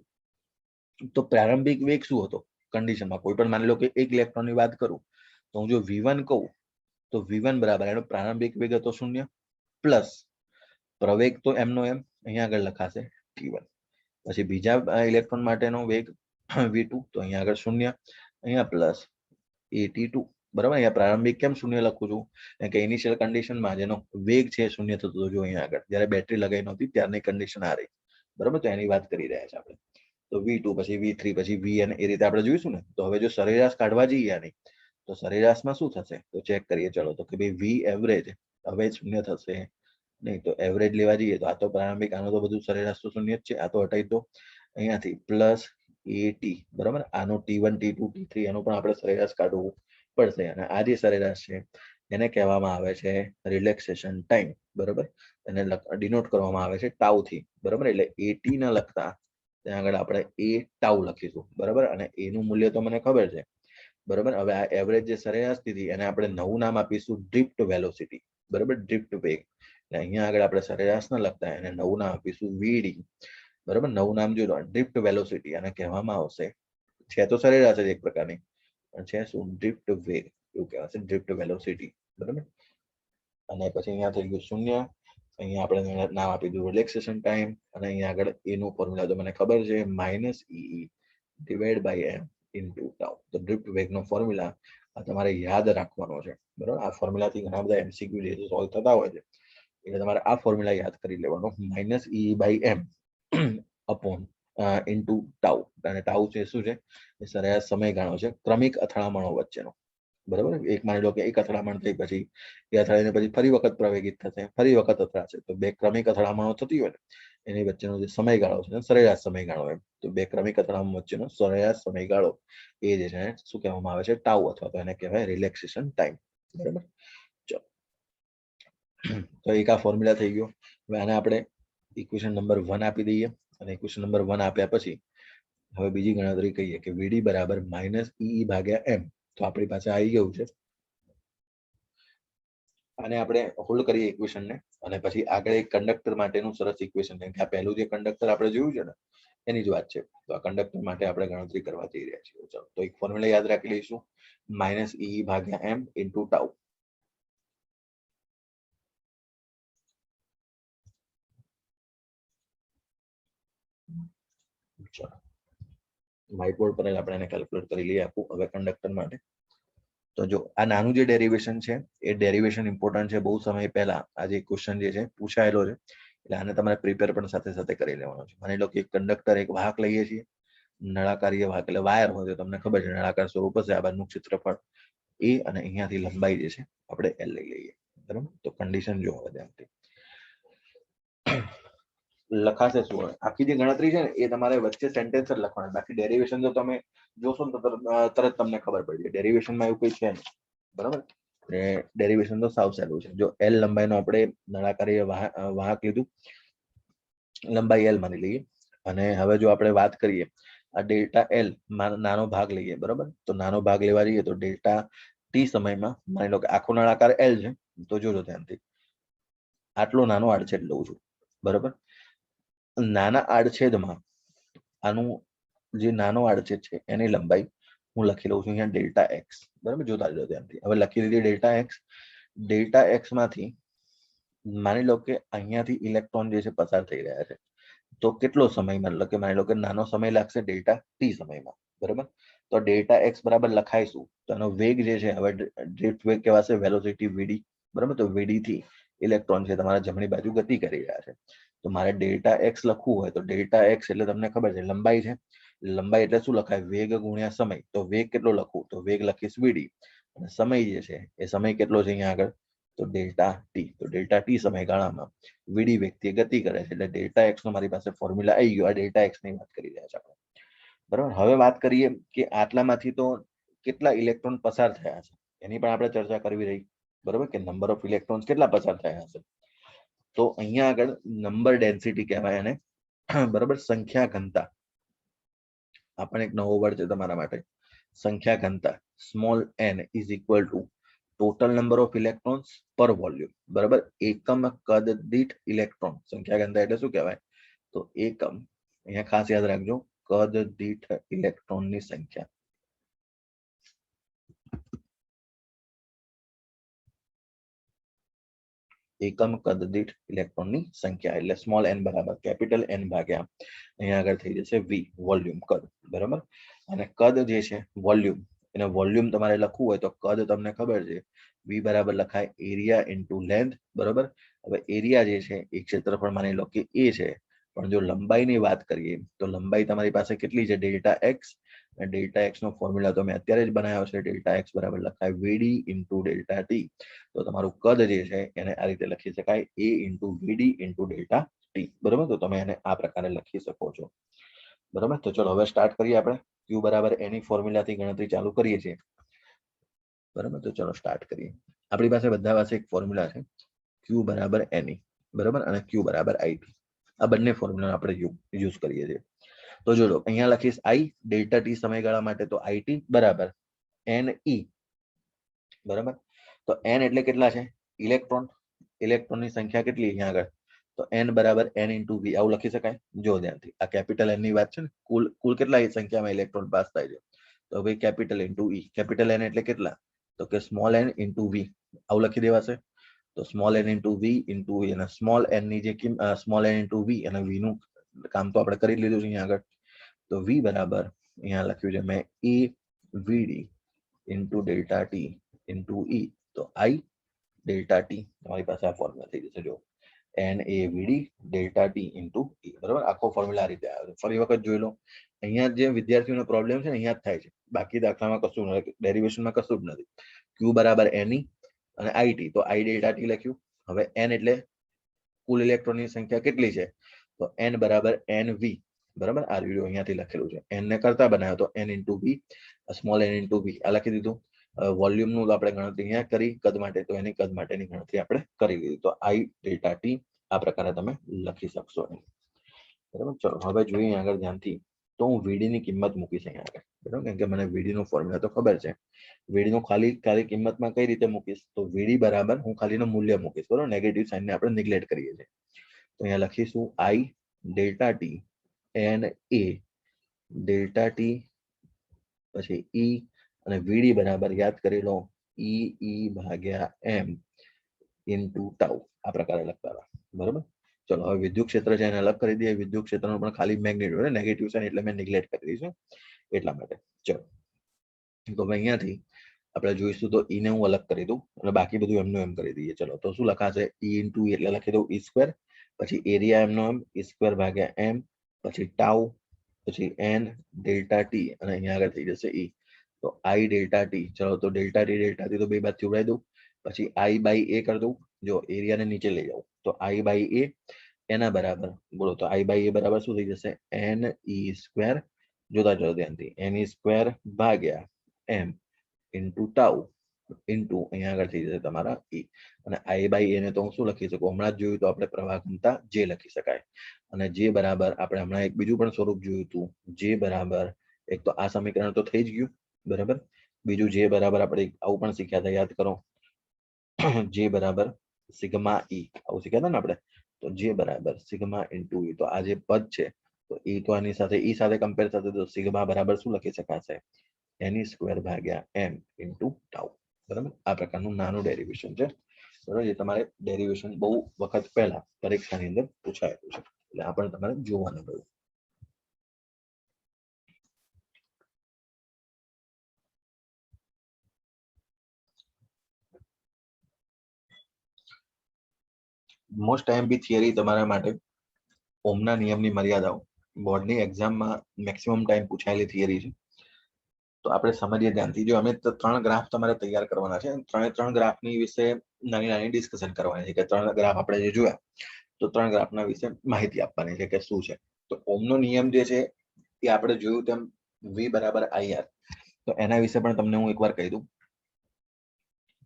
તો પ્રારંભિક વેગ શું હતો કન્ડિશનમાં? કોઈ પણ માની લો કે એક ઇલેક્ટ્રોનની વાત કરું તો હું જો v1 કહું તો v1 બરાબર એનો પ્રારંભિક વેગ હતો 0 પ્લસ પ્રવેગ તો એમનો એમ અહીંયા આગળ લખાશે t1. પછી બીજા ઇલેક્ટ્રોન માટેનો વેગ v2, તો અહીંયા આગળ 0, અહીંયા પ્લસ at2, બરાબર? અહીંયા પ્રારંભિક કેમ 0 લખું છું? કારણ કે ઇનિશિયલ કન્ડિશનમાં જેનો વેગ છે 0 થતો હતો, જો અહીંયા આગળ જ્યારે બેટરી લગાવી નહોતી ત્યારની કન્ડિશન આ રહી, બરાબર? તો એની વાત કરી રહ્યા છે આપણે. તો v2 પછી v3 પછી vn, એ રીતે આપણે જોઈશું ને. તો હવે જો સરેરાશ કાઢવા જઈએ આની, તો સરેરાશમાં શું થશે? તો ચેક કરીએ ચલો. તો કે ભાઈ v એવરેજ હવે 0 થશે નહીં, તો એવરેજ લેવા જઈએ તો આ તો પ્રારંભિક, આનો તો બધું સરેરાશ તો 0 જ છે, આ તો હટાવી દો. અહીંયાથી પ્લસ at, બરાબર? આનો t1 t2 t3 એનો પણ આપણે સરેરાશ કાઢવું પડશે. અને આ જે સરેરાશ છે એને કહેવામાં આવે છે રિલેક્સેશન ટાઈમ, બરાબર? એને ડિનોટ કરવામાં આવે છે ટાઉ થી, બરાબર? એટલે at ના લખતા ત્યાં આગળ આપણે a ટાઉ લખીશું, બરાબર? અને એનું મૂલ્ય તો મને ખબર છે, બરાબર? હવે આ એવરેજ જે સરેરાશ સ્થિતિ એને આપણે નવું નામ આપીશું ડ્રિફ્ટ વેલોસિટી, બરાબર? ડ્રિફ્ટ વેગ. એટલે અહીંયા આગળ આપણે સરેરાશ ન લખતા એને નવું નામ આપીશું vd, બરાબર? નવું નામ જોઈ લો, ડ્રિફ્ટ વેલોસિટી. અને કહેવામાં આવશે, છે તો સરેરાશ જ એક પ્રકારની, પણ છે શું? ડ્રિફ્ટ વેગ એવું કહેવાશે, ડ્રિફ્ટ વેલોસિટી, બરાબર? અને પછી અહીંયા થઈ ગયું 0, અહીંયા આપણે નામ આપી દીધું રિલેક્સેશન ટાઈમ, અને અહીંયા આગળ એનું ફોર્મ્યુલા તો મને ખબર છે, -e divide by m into tau. તો ડ્રિફ્ટ વેગનો ફોર્મ્યુલા આ તમારે યાદ રાખવાનો છે, બરાબર? આ ફોર્મ્યુલાથી ઘણા બધા MCQ જે સોલ્વ થતા હોય છે, એટલે તમારે આ ફોર્મ્યુલા યાદ કરી લેવાનો, -e/m અપોન ઇન્ટુ ટાઉ. અને ટાઉ છે શું છે? એ સરેરાશ સમયગાળો છે ક્રમિક અથડામણો વચ્ચેનો, બરાબર? એક માની લો કે એક અથડામણ થઈ, પછી એ અથડાઈને પછી ફરી વખત પ્રવેગિત થશે, ફરી વખત અથડાશે. તો બે ક્રમિક અથડામણો થતી હોય ને એની વચ્ચેનો જે સમયગાળો છે સરેરાશ સમયગાળો, એમ. તો બે ક્રમિક અથડામણ વચ્ચેનો સરેરાશ સમયગાળો એ જે છે શું કહેવામાં આવે છે? ટાઉ, અથવા તો એને કહેવાય રિલેક્સેશન ટાઈમ, બરાબર? ચલો, તો એક આ ફોર્મ્યુલા થઈ ગયો. હવે આને આપણે ઇક્વેશન નંબર 1 આપી દઈએ, અને ઇક્વેશન નંબર 1 આપ્યા પછી હવે બીજી ગણતરી કહીએ કે vd બરાબર -e/m. તો આપણી પાસે આવી ગયું છે. આને આપણે હોલ્ડ કરીએ ઇક્વેશનને, અને પછી આગળ એક કંડક્ટર માટેનું સરસ ઇક્વેશન, કારણ કે આ પહેલું જે કંડક્ટર આપણે જોયું છે ને એની જ વાત છે. તો આ કંડક્ટર માટે આપણે ગણતરી કરવા જઈ રહ્યા છીએ. ચાલો, તો એક ફોર્મ્યુલા યાદ રાખી લઈશું, -e/m ઇન્ટુ ટાઉ. ચાલો, વ્હાઇટ બોર્ડ પર આપણે એને કેલ્ક્યુલેટ કરી લઈએ આખું હવે કંડક્ટર માટે. તો જો આ નાનું જે ડેરિવેશન છે એ ડેરિવેશન ઇમ્પોર્ટન્ટ છે. બહુ સમય પહેલા આ જે ક્વેશ્ચન જે છે પૂછાયેલો છે, એટલે આને તમારે પ્રિપેર પણ સાથે સાથે કરી લેવાનો છે. માની લો કે એક કંડક્ટર, એક વાહક લઈએ છીએ, નળાકારીય વાહક એટલે વાયર હોય તો તમને ખબર છે નળાકાર સ્વરૂપ હશે. આ બાજુનું ક્ષેત્રફળ એ, અને અહીંયાથી લંબાઈ જે છે આપણે L લઈ લઈએ, બરાબર? તો કન્ડિશન જો હવે ધ્યાનથી, લખાશે શું હોય? આખી જે ગણતરી છે ને એ તમારે વચ્ચે સેન્ટેન્સ જ લખવાનું, બાકી ડેરિવેશન જો તમે જોશો ને તો તરત તમને ખબર પડી જાય. ડેરિવેશનમાં એવું કઈ છે નહીં, બરાબર. ડેરિવેશન તો સાવ સહેલું છે. જો એલ લંબાઈનો આપણે નળાકારીય વાહક લીધું, લંબાઈ એલ માની લઈએ, અને હવે જો આપણે વાત કરીએ આ ડેલ્ટા એલ નાનો ભાગ લઈએ, બરાબર. તો નાનો ભાગ લેવા જઈએ તો ડેલ્ટા ટી સમયમાં માની લો કે આખો નળાકાર એલ છે, તો જોજો ધ્યાનથી આટલો નાનો આડછેદ લઉં છું, બરાબર. નાના આડછેદમાં આનું જે નાનો આડછેદ છે એની લંબાઈ હું લખી લઉં છું અહીંયા ડેલ્ટા એક્સ, બરાબર. જોતા રહેજો ધ્યાનથી. હવે લખી દીધી ડેલ્ટા એક્સ. ડેલ્ટા એક્સ માંથી માની લો કે અહીંયાથી ઇલેક્ટ્રોન જે છે પસાર થઈ રહ્યા છે, તો કેટલો સમય, મતલબ કે માની લો કે નાનો સમય લાગશે ડેલ્ટા ટી સમયમાં, બરાબર. તો ડેલ્ટા એક્સ બરાબર લખાઈશું તો એનો વેગ જે છે, હવે ડ્રિફ્ટ વેગ કહેવાશે વેલોસિટી વીડી, બરાબર. તો વીડી થી ઇલેક્ટ્રોન છે તમારા જમણી બાજુ ગતિ કરી રહ્યા છે. તો મારે ડેલ્ટા એક્સ લખવું હોય તો ડેલ્ટા એક્સ એટલે તમને ખબર છે લંબાઈ છે. લંબાઈ એટલે શું લખાય? વેગ ગુણ્યા સમય. તો વેગ કેટલો લખવું? તો વેગ લખીશ વીડી, અને સમય જે છે એ સમય કેટલો છે અહીંયા આગળ? તો ડેલ્ટા ટી. તો ડેલ્ટા ટી સમયગાળામાં વીડી વ્યક્તિ ગતિ કરે છે, એટલે ડેલ્ટા એક્સ નો મારી પાસે ફોર્મ્યુલા આવી ગયો. આ ડેલ્ટા એક્સ ની વાત કરી રહ્યા છે આપણે, બરાબર. હવે વાત કરીએ કે આટલામાંથી તો કેટલા ઇલેક્ટ્રોન પસાર થયા છે એની પણ આપણે ચર્ચા કરવી રહી, બરાબર, કે નંબર ઓફ ઇલેક્ટ્રોન્સ કેટલા પસાર થયા હશે. તો અહીંયા આગળ નંબર ડેન્સિટી કહેવાય એને, બરાબર. સંખ્યા ઘનતા, આ પણ એક નવો વર્ડ છે તમારા માટે. સંખ્યા ઘનતા small n is equal to total number of electrons પર વોલ્યુમ, બરાબર. એકમ કદ દીઠ ઇલેક્ટ્રોન. સંખ્યા ઘનતા એટલે શું કહેવાય? તો એકમ, અહીંયા ખાસ યાદ રાખજો, કદ દીઠ ઇલેક્ટ્રોનની સંખ્યા. એકમ કદ દીઠ ઇલેક્ટ્રોનની સંખ્યા એટલે સ્મોલ n બરાબર કેપિટલ n ભાગ્યા અહીંયા આગળ થઈ જશે v, વોલ્યુમ, કદ, બરાબર. અને કદ જે છે વોલ્યુમ, એને વોલ્યુમ તમારે લખવું હોય તો કદ તમને ખબર છે v બરાબર લખાય એરિયા ઇન્ટુ લેન્થ, બરાબર. હવે એરિયા જે છે એ ક્ષેત્રફળ માની લો કે a છે, પણ જો લંબાઈની વાત કરીએ તો લંબાઈ તમારી પાસે કેટલી છે? Delta x. અને ડેલ્ટા એક્સ નો ફોર્મ્યુલા તો મેં અત્યારે જ બનાવ્યો છે. ડેલ્ટા એક્સ બરાબર લખાય વીડી ઇન્ટુ ડેલ્ટા ટી. તો તમારું કદ જે છે એને આ રીતે લખી શકાય a into VD into delta T, બરાબર. તો તમે એને આ પ્રકારે લખી શકો છો, બરાબર. તો ચલો હવે સ્ટાર્ટ કરીએ આપણે. q બરાબર એની ફોર્મ્યુલાથી ગણતરી ચાલુ કરીએ છીએ, બરાબર. તો ચલો સ્ટાર્ટ કરીએ. આપણી પાસે બધા પાસે એક ફોર્મ્યુલા છે, q બરાબર એની, બરાબર, અને q બરાબર આઈટી. આ બંને ફોર્મ્યુલા આપણે યુઝ કરીએ છીએ. તો જોડો અહીંયા લખીશ i ડેલ્ટા ટી સમયગાળા માટે, તો આઈટી બરાબર ne, બરાબર. તો n એટલે કેટલા છે? ઇલેક્ટ્રોન. ઇલેક્ટ્રોનની સંખ્યા કેટલી અહીંયા આગળ? તો n બરાબર n ઇન્ટુ v, આવું લખી શકાય. જો ધ્યાનથી, આ કેપિટલ n ની વાત છે ને, કુલ કેટલા સંખ્યામાં ઇલેક્ટ્રોન પાસ થાય છે? તો ભાઈ capital into e. Capital n એટલે કેટલા? તો કે સ્મોલ n ઇન્ટુ v, આવું લખી દેવાશે. તો small n into v into e, અને સ્મોલ n ની જે સ્મોલ n ઇન્ટુ v, અને v નું કામ તો આપણે કરી લીધું છે અહીંયા આગળ. તો v બરાબર અહીંયા લખ્યું છે મેં a vd into delta T into e. તો i ડેલ્ટા ટી તમારી પાસે આ ફોર્મ્યુલા થઈ જશે. જો NaVd delta T into e, બરાબર. આખો ફોર્મ્યુલા આ રીતે આવે. ફરી વખત જોઈ લો. અહીંયા જે વિદ્યાર્થીઓનો પ્રોબ્લેમ છે ને અહીંયા જ થાય છે, બાકી દાખલામાં કશું નથી, ડેરિવેશનમાં કશું જ નથી. q બરાબર ne અને it, તો i ડેલ્ટા ટી લખ્યું. હવે n એટલે કુલ ઇલેક્ટ્રોનની સંખ્યા કેટલી છે? તો n બરાબર nv, બરાબર. આ વિડિયો અહીંયાથી લખેલું છે. n ને કરતા બનાવ્યો તો n into v, small n into v, આ લખી દીધું. વોલ્યુમ નું આપણે ગણતરી અહીંયા કરી કદ માટે, તો એની કદ માટેની ગણતરી આપણે કરી લીધી. તો i ડેલ્ટા ટી આ પ્રકારે તમે લખી શકશો, બરાબર. ચલો હવે જોઈએ આગળ ધ્યાનથી. તો હું vd ની કિંમત મૂકીશ અહીંયા આગળ, બરાબર, કેમ કે મને vd નો ફોર્મ્યુલા તો ખબર છે. vd નો ખાલી કિંમતમાં કઈ રીતે મૂકીશ? તો vd બરાબર હું ખાલીનું મૂલ્ય મૂકીશ, બરાબર. નેગેટિવ સાઇનને આપણે નેગ્લેક્ટ કરીએ છીએ. તો અહીંયા લખીશું i delta T n a delta T, પછી e, અને vd બરાબર યાદ કરી લો e ભાગ્યા m ઇન્ટુ ટાઉ, આ પ્રકારે લખતા હતા, બરાબર. ચલો હવે વિદ્યુત ક્ષેત્ર છે એને અલગ કરી દઈએ. વિદ્યુત ક્ષેત્રનો પણ ખાલી મેગ્નિટ્યુડ, નેગેટિવ સાઇન એટલે મેં નેગ્લેક્ટ કરી દઈશું એટલા માટે. ચલો તો અહીંયાથી આપણે જોઈશું તો e ને હું અલગ કરી દઉં અને બાકી બધું એમનું એમ કરી દઈએ. ચલો તો શું લખાશે? e ઇન્ટુ એટલે લખી દઉં e સ્ક્વેર, પછી એરિયા એમનો એમ e સ્ક્વેર ભાગ્યા m, પછી ટાઉ, પછી n ડેલ્ટા ટી, અને અહીંયા આગળ થઈ જશે e. તો i ડેલ્ટા ટી, ચલો તો ડેલ્ટા ટી તો બે બાજુ ઉડાવી દઉં. પછી i બાય a કરી દઉં. જો એરિયાને નીચે લઈ જાઉં તો i બાય a, એના બરાબર બોલો તો I બાય એ બરાબર શું થઈ જશે n e સ્ક્વેર જોતા જો ધ્યાનથી n e સ્ક્વેર ભાગ્યા m ઇન્ટુ ટાઉ ઇન્ટુ અહીંયા આગળ થઈ જશે તમારા e અને I બાય એને તો હું શું લખી શકું હમણાં જ જોયું તો આપણે પ્રવાહ ઘનતા જે લખી શકાય અને જે બરાબર આપણે હમણાં એક બીજું પણ સ્વરૂપ જોયું હતું જે બરાબર એક તો આ સમીકરણ તો થઈ જ ગયું બરાબર બીજું જે બરાબર આપણે આવું પણ શીખ્યા હતા યાદ કરો જે બરાબર સિગ્મા ઈ આવું શીખ્યા હતા ને આપણે તો જે બરાબર સિગ્મા ઇન્ટુ ઈ તો આ જે પદ છે તો ઈ તો આની સાથે ઈ સાથે કમ્પેર થશે તો સિગ્મા બરાબર શું લખી શકાશે એની સ્ક્વેર ભાગ્યા એમ ઇન્ટુ ટાઉ બરાબર આ પ્રકારનું નાનું ડેરિવેશન છે બરાબર જે તમારે ડેરિવેશન બહુ વખત પહેલા પરીક્ષાની અંદર પૂછાયેલું છે એટલે આ પણ તમારે જોવાનું રહ્યું મોસ્ટ આઈએમપી થિયરી તમારા માટે ઓમના નિયમની મર્યાદાઓ બોર્ડની એક્ઝામમાં મેક્સિમમ ટાઈમ પૂછાયેલી થિયરી છે તો આપણે સમજીએ ધ્યાનથી જો અમે 3 ગ્રાફ તમારે તૈયાર કરવાના છે ત્રણ ગ્રાફની વિશે નાની નાની ડિસ્કશન કરવાની છે કે 3 ગ્રાફ આપણે જે જોયા તો 3 ગ્રાફના વિશે માહિતી આપવાની છે કે શું છે તો ઓમનો નિયમ જે છે એ આપણે જોયું તેમ V બરાબર IR તો એના વિશે પણ તમને હું એકવાર કહી દઉં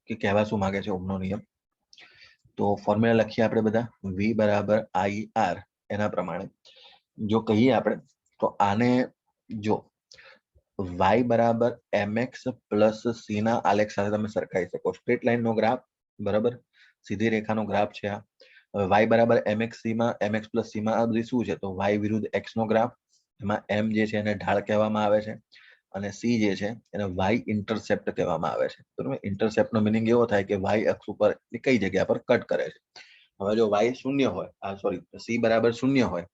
કે કહેવા શું માંગે છે ઓમનો નિયમ તો ફોર્મ્યુલા લખીએ આપણે બધા V બરાબર IR એના પ્રમાણે જો કહીએ આપણે તો આને જો y બરાબર mx પ્લસ c ના આલેખ સાથે તમે સરખાઈ શકો સ્ટ્રેટ લાઈન નો ગ્રાફ બરાબર સીધી રેખાનો ગ્રાફ છે આ y બરાબર mx c માં mx પ્લસ c માં આ બધી શું છે તો y વિરુદ્ધ x નો ગ્રાફ એમાં m જે છે એને ઢાળ કહેવામાં આવે છે અને c જે છે એને y ઇન્ટરસેપ્ટ કહેવામાં આવે છે બરાબર ઇન્ટરસેપ્ટ નો મીનિંગ એવો થાય કે y અક્ષ ઉપર કઈ જગ્યા પર કટ કરે છે હવે જો y શૂન્ય હોય સોરી c બરાબર શૂન્ય હોય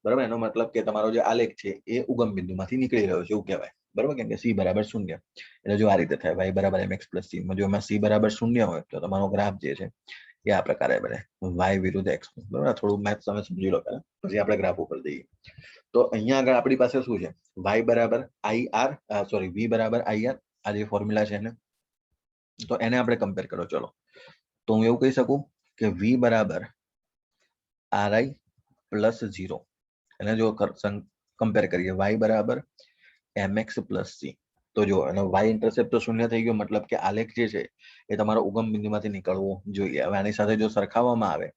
બરાબર એનો મતલબ કે તમારો જે આલેખ છે એ ઉગમ બિંદુમાંથી નીકળી રહ્યો છે એવું કહેવાય બરાબર કેમ કે c બરાબર શૂન્ય એટલે જો આ રીતે થાય y બરાબર mx પ્લસ c જો એમાં c બરાબર શૂન્ય હોય તો તમારો ગ્રાફ જે છે એ આ પ્રકારે બને y વિરુદ્ધ x બરાબર થોડું મેથ્સ તમે સમજી લો પહેલા પછી આપણે ગ્રાફ ઉપર જઈએ તો અહીંયા આગળ આપણી પાસે શું છે y બરાબર ir સોરી v બરાબર ir આ જે ફોર્મ્યુલા છે એને તો એને આપણે કમ્પેર કરો ચલો તો હું એવું કહી શકું કે v બરાબર ri પ્લસ 0 એને જો કમ્પેર કરીએ y બરાબર mx પ્લસ c તો જો એનો y ઇન્ટરસેપ્ટ તો શૂન્ય થઈ ગયો મતલબ કે આલેખ જે છે એ તમારો ઉગમ બિંદુમાંથી નીકળવો જોઈએ હવે આની સાથે જો સરખાવવામાં આવે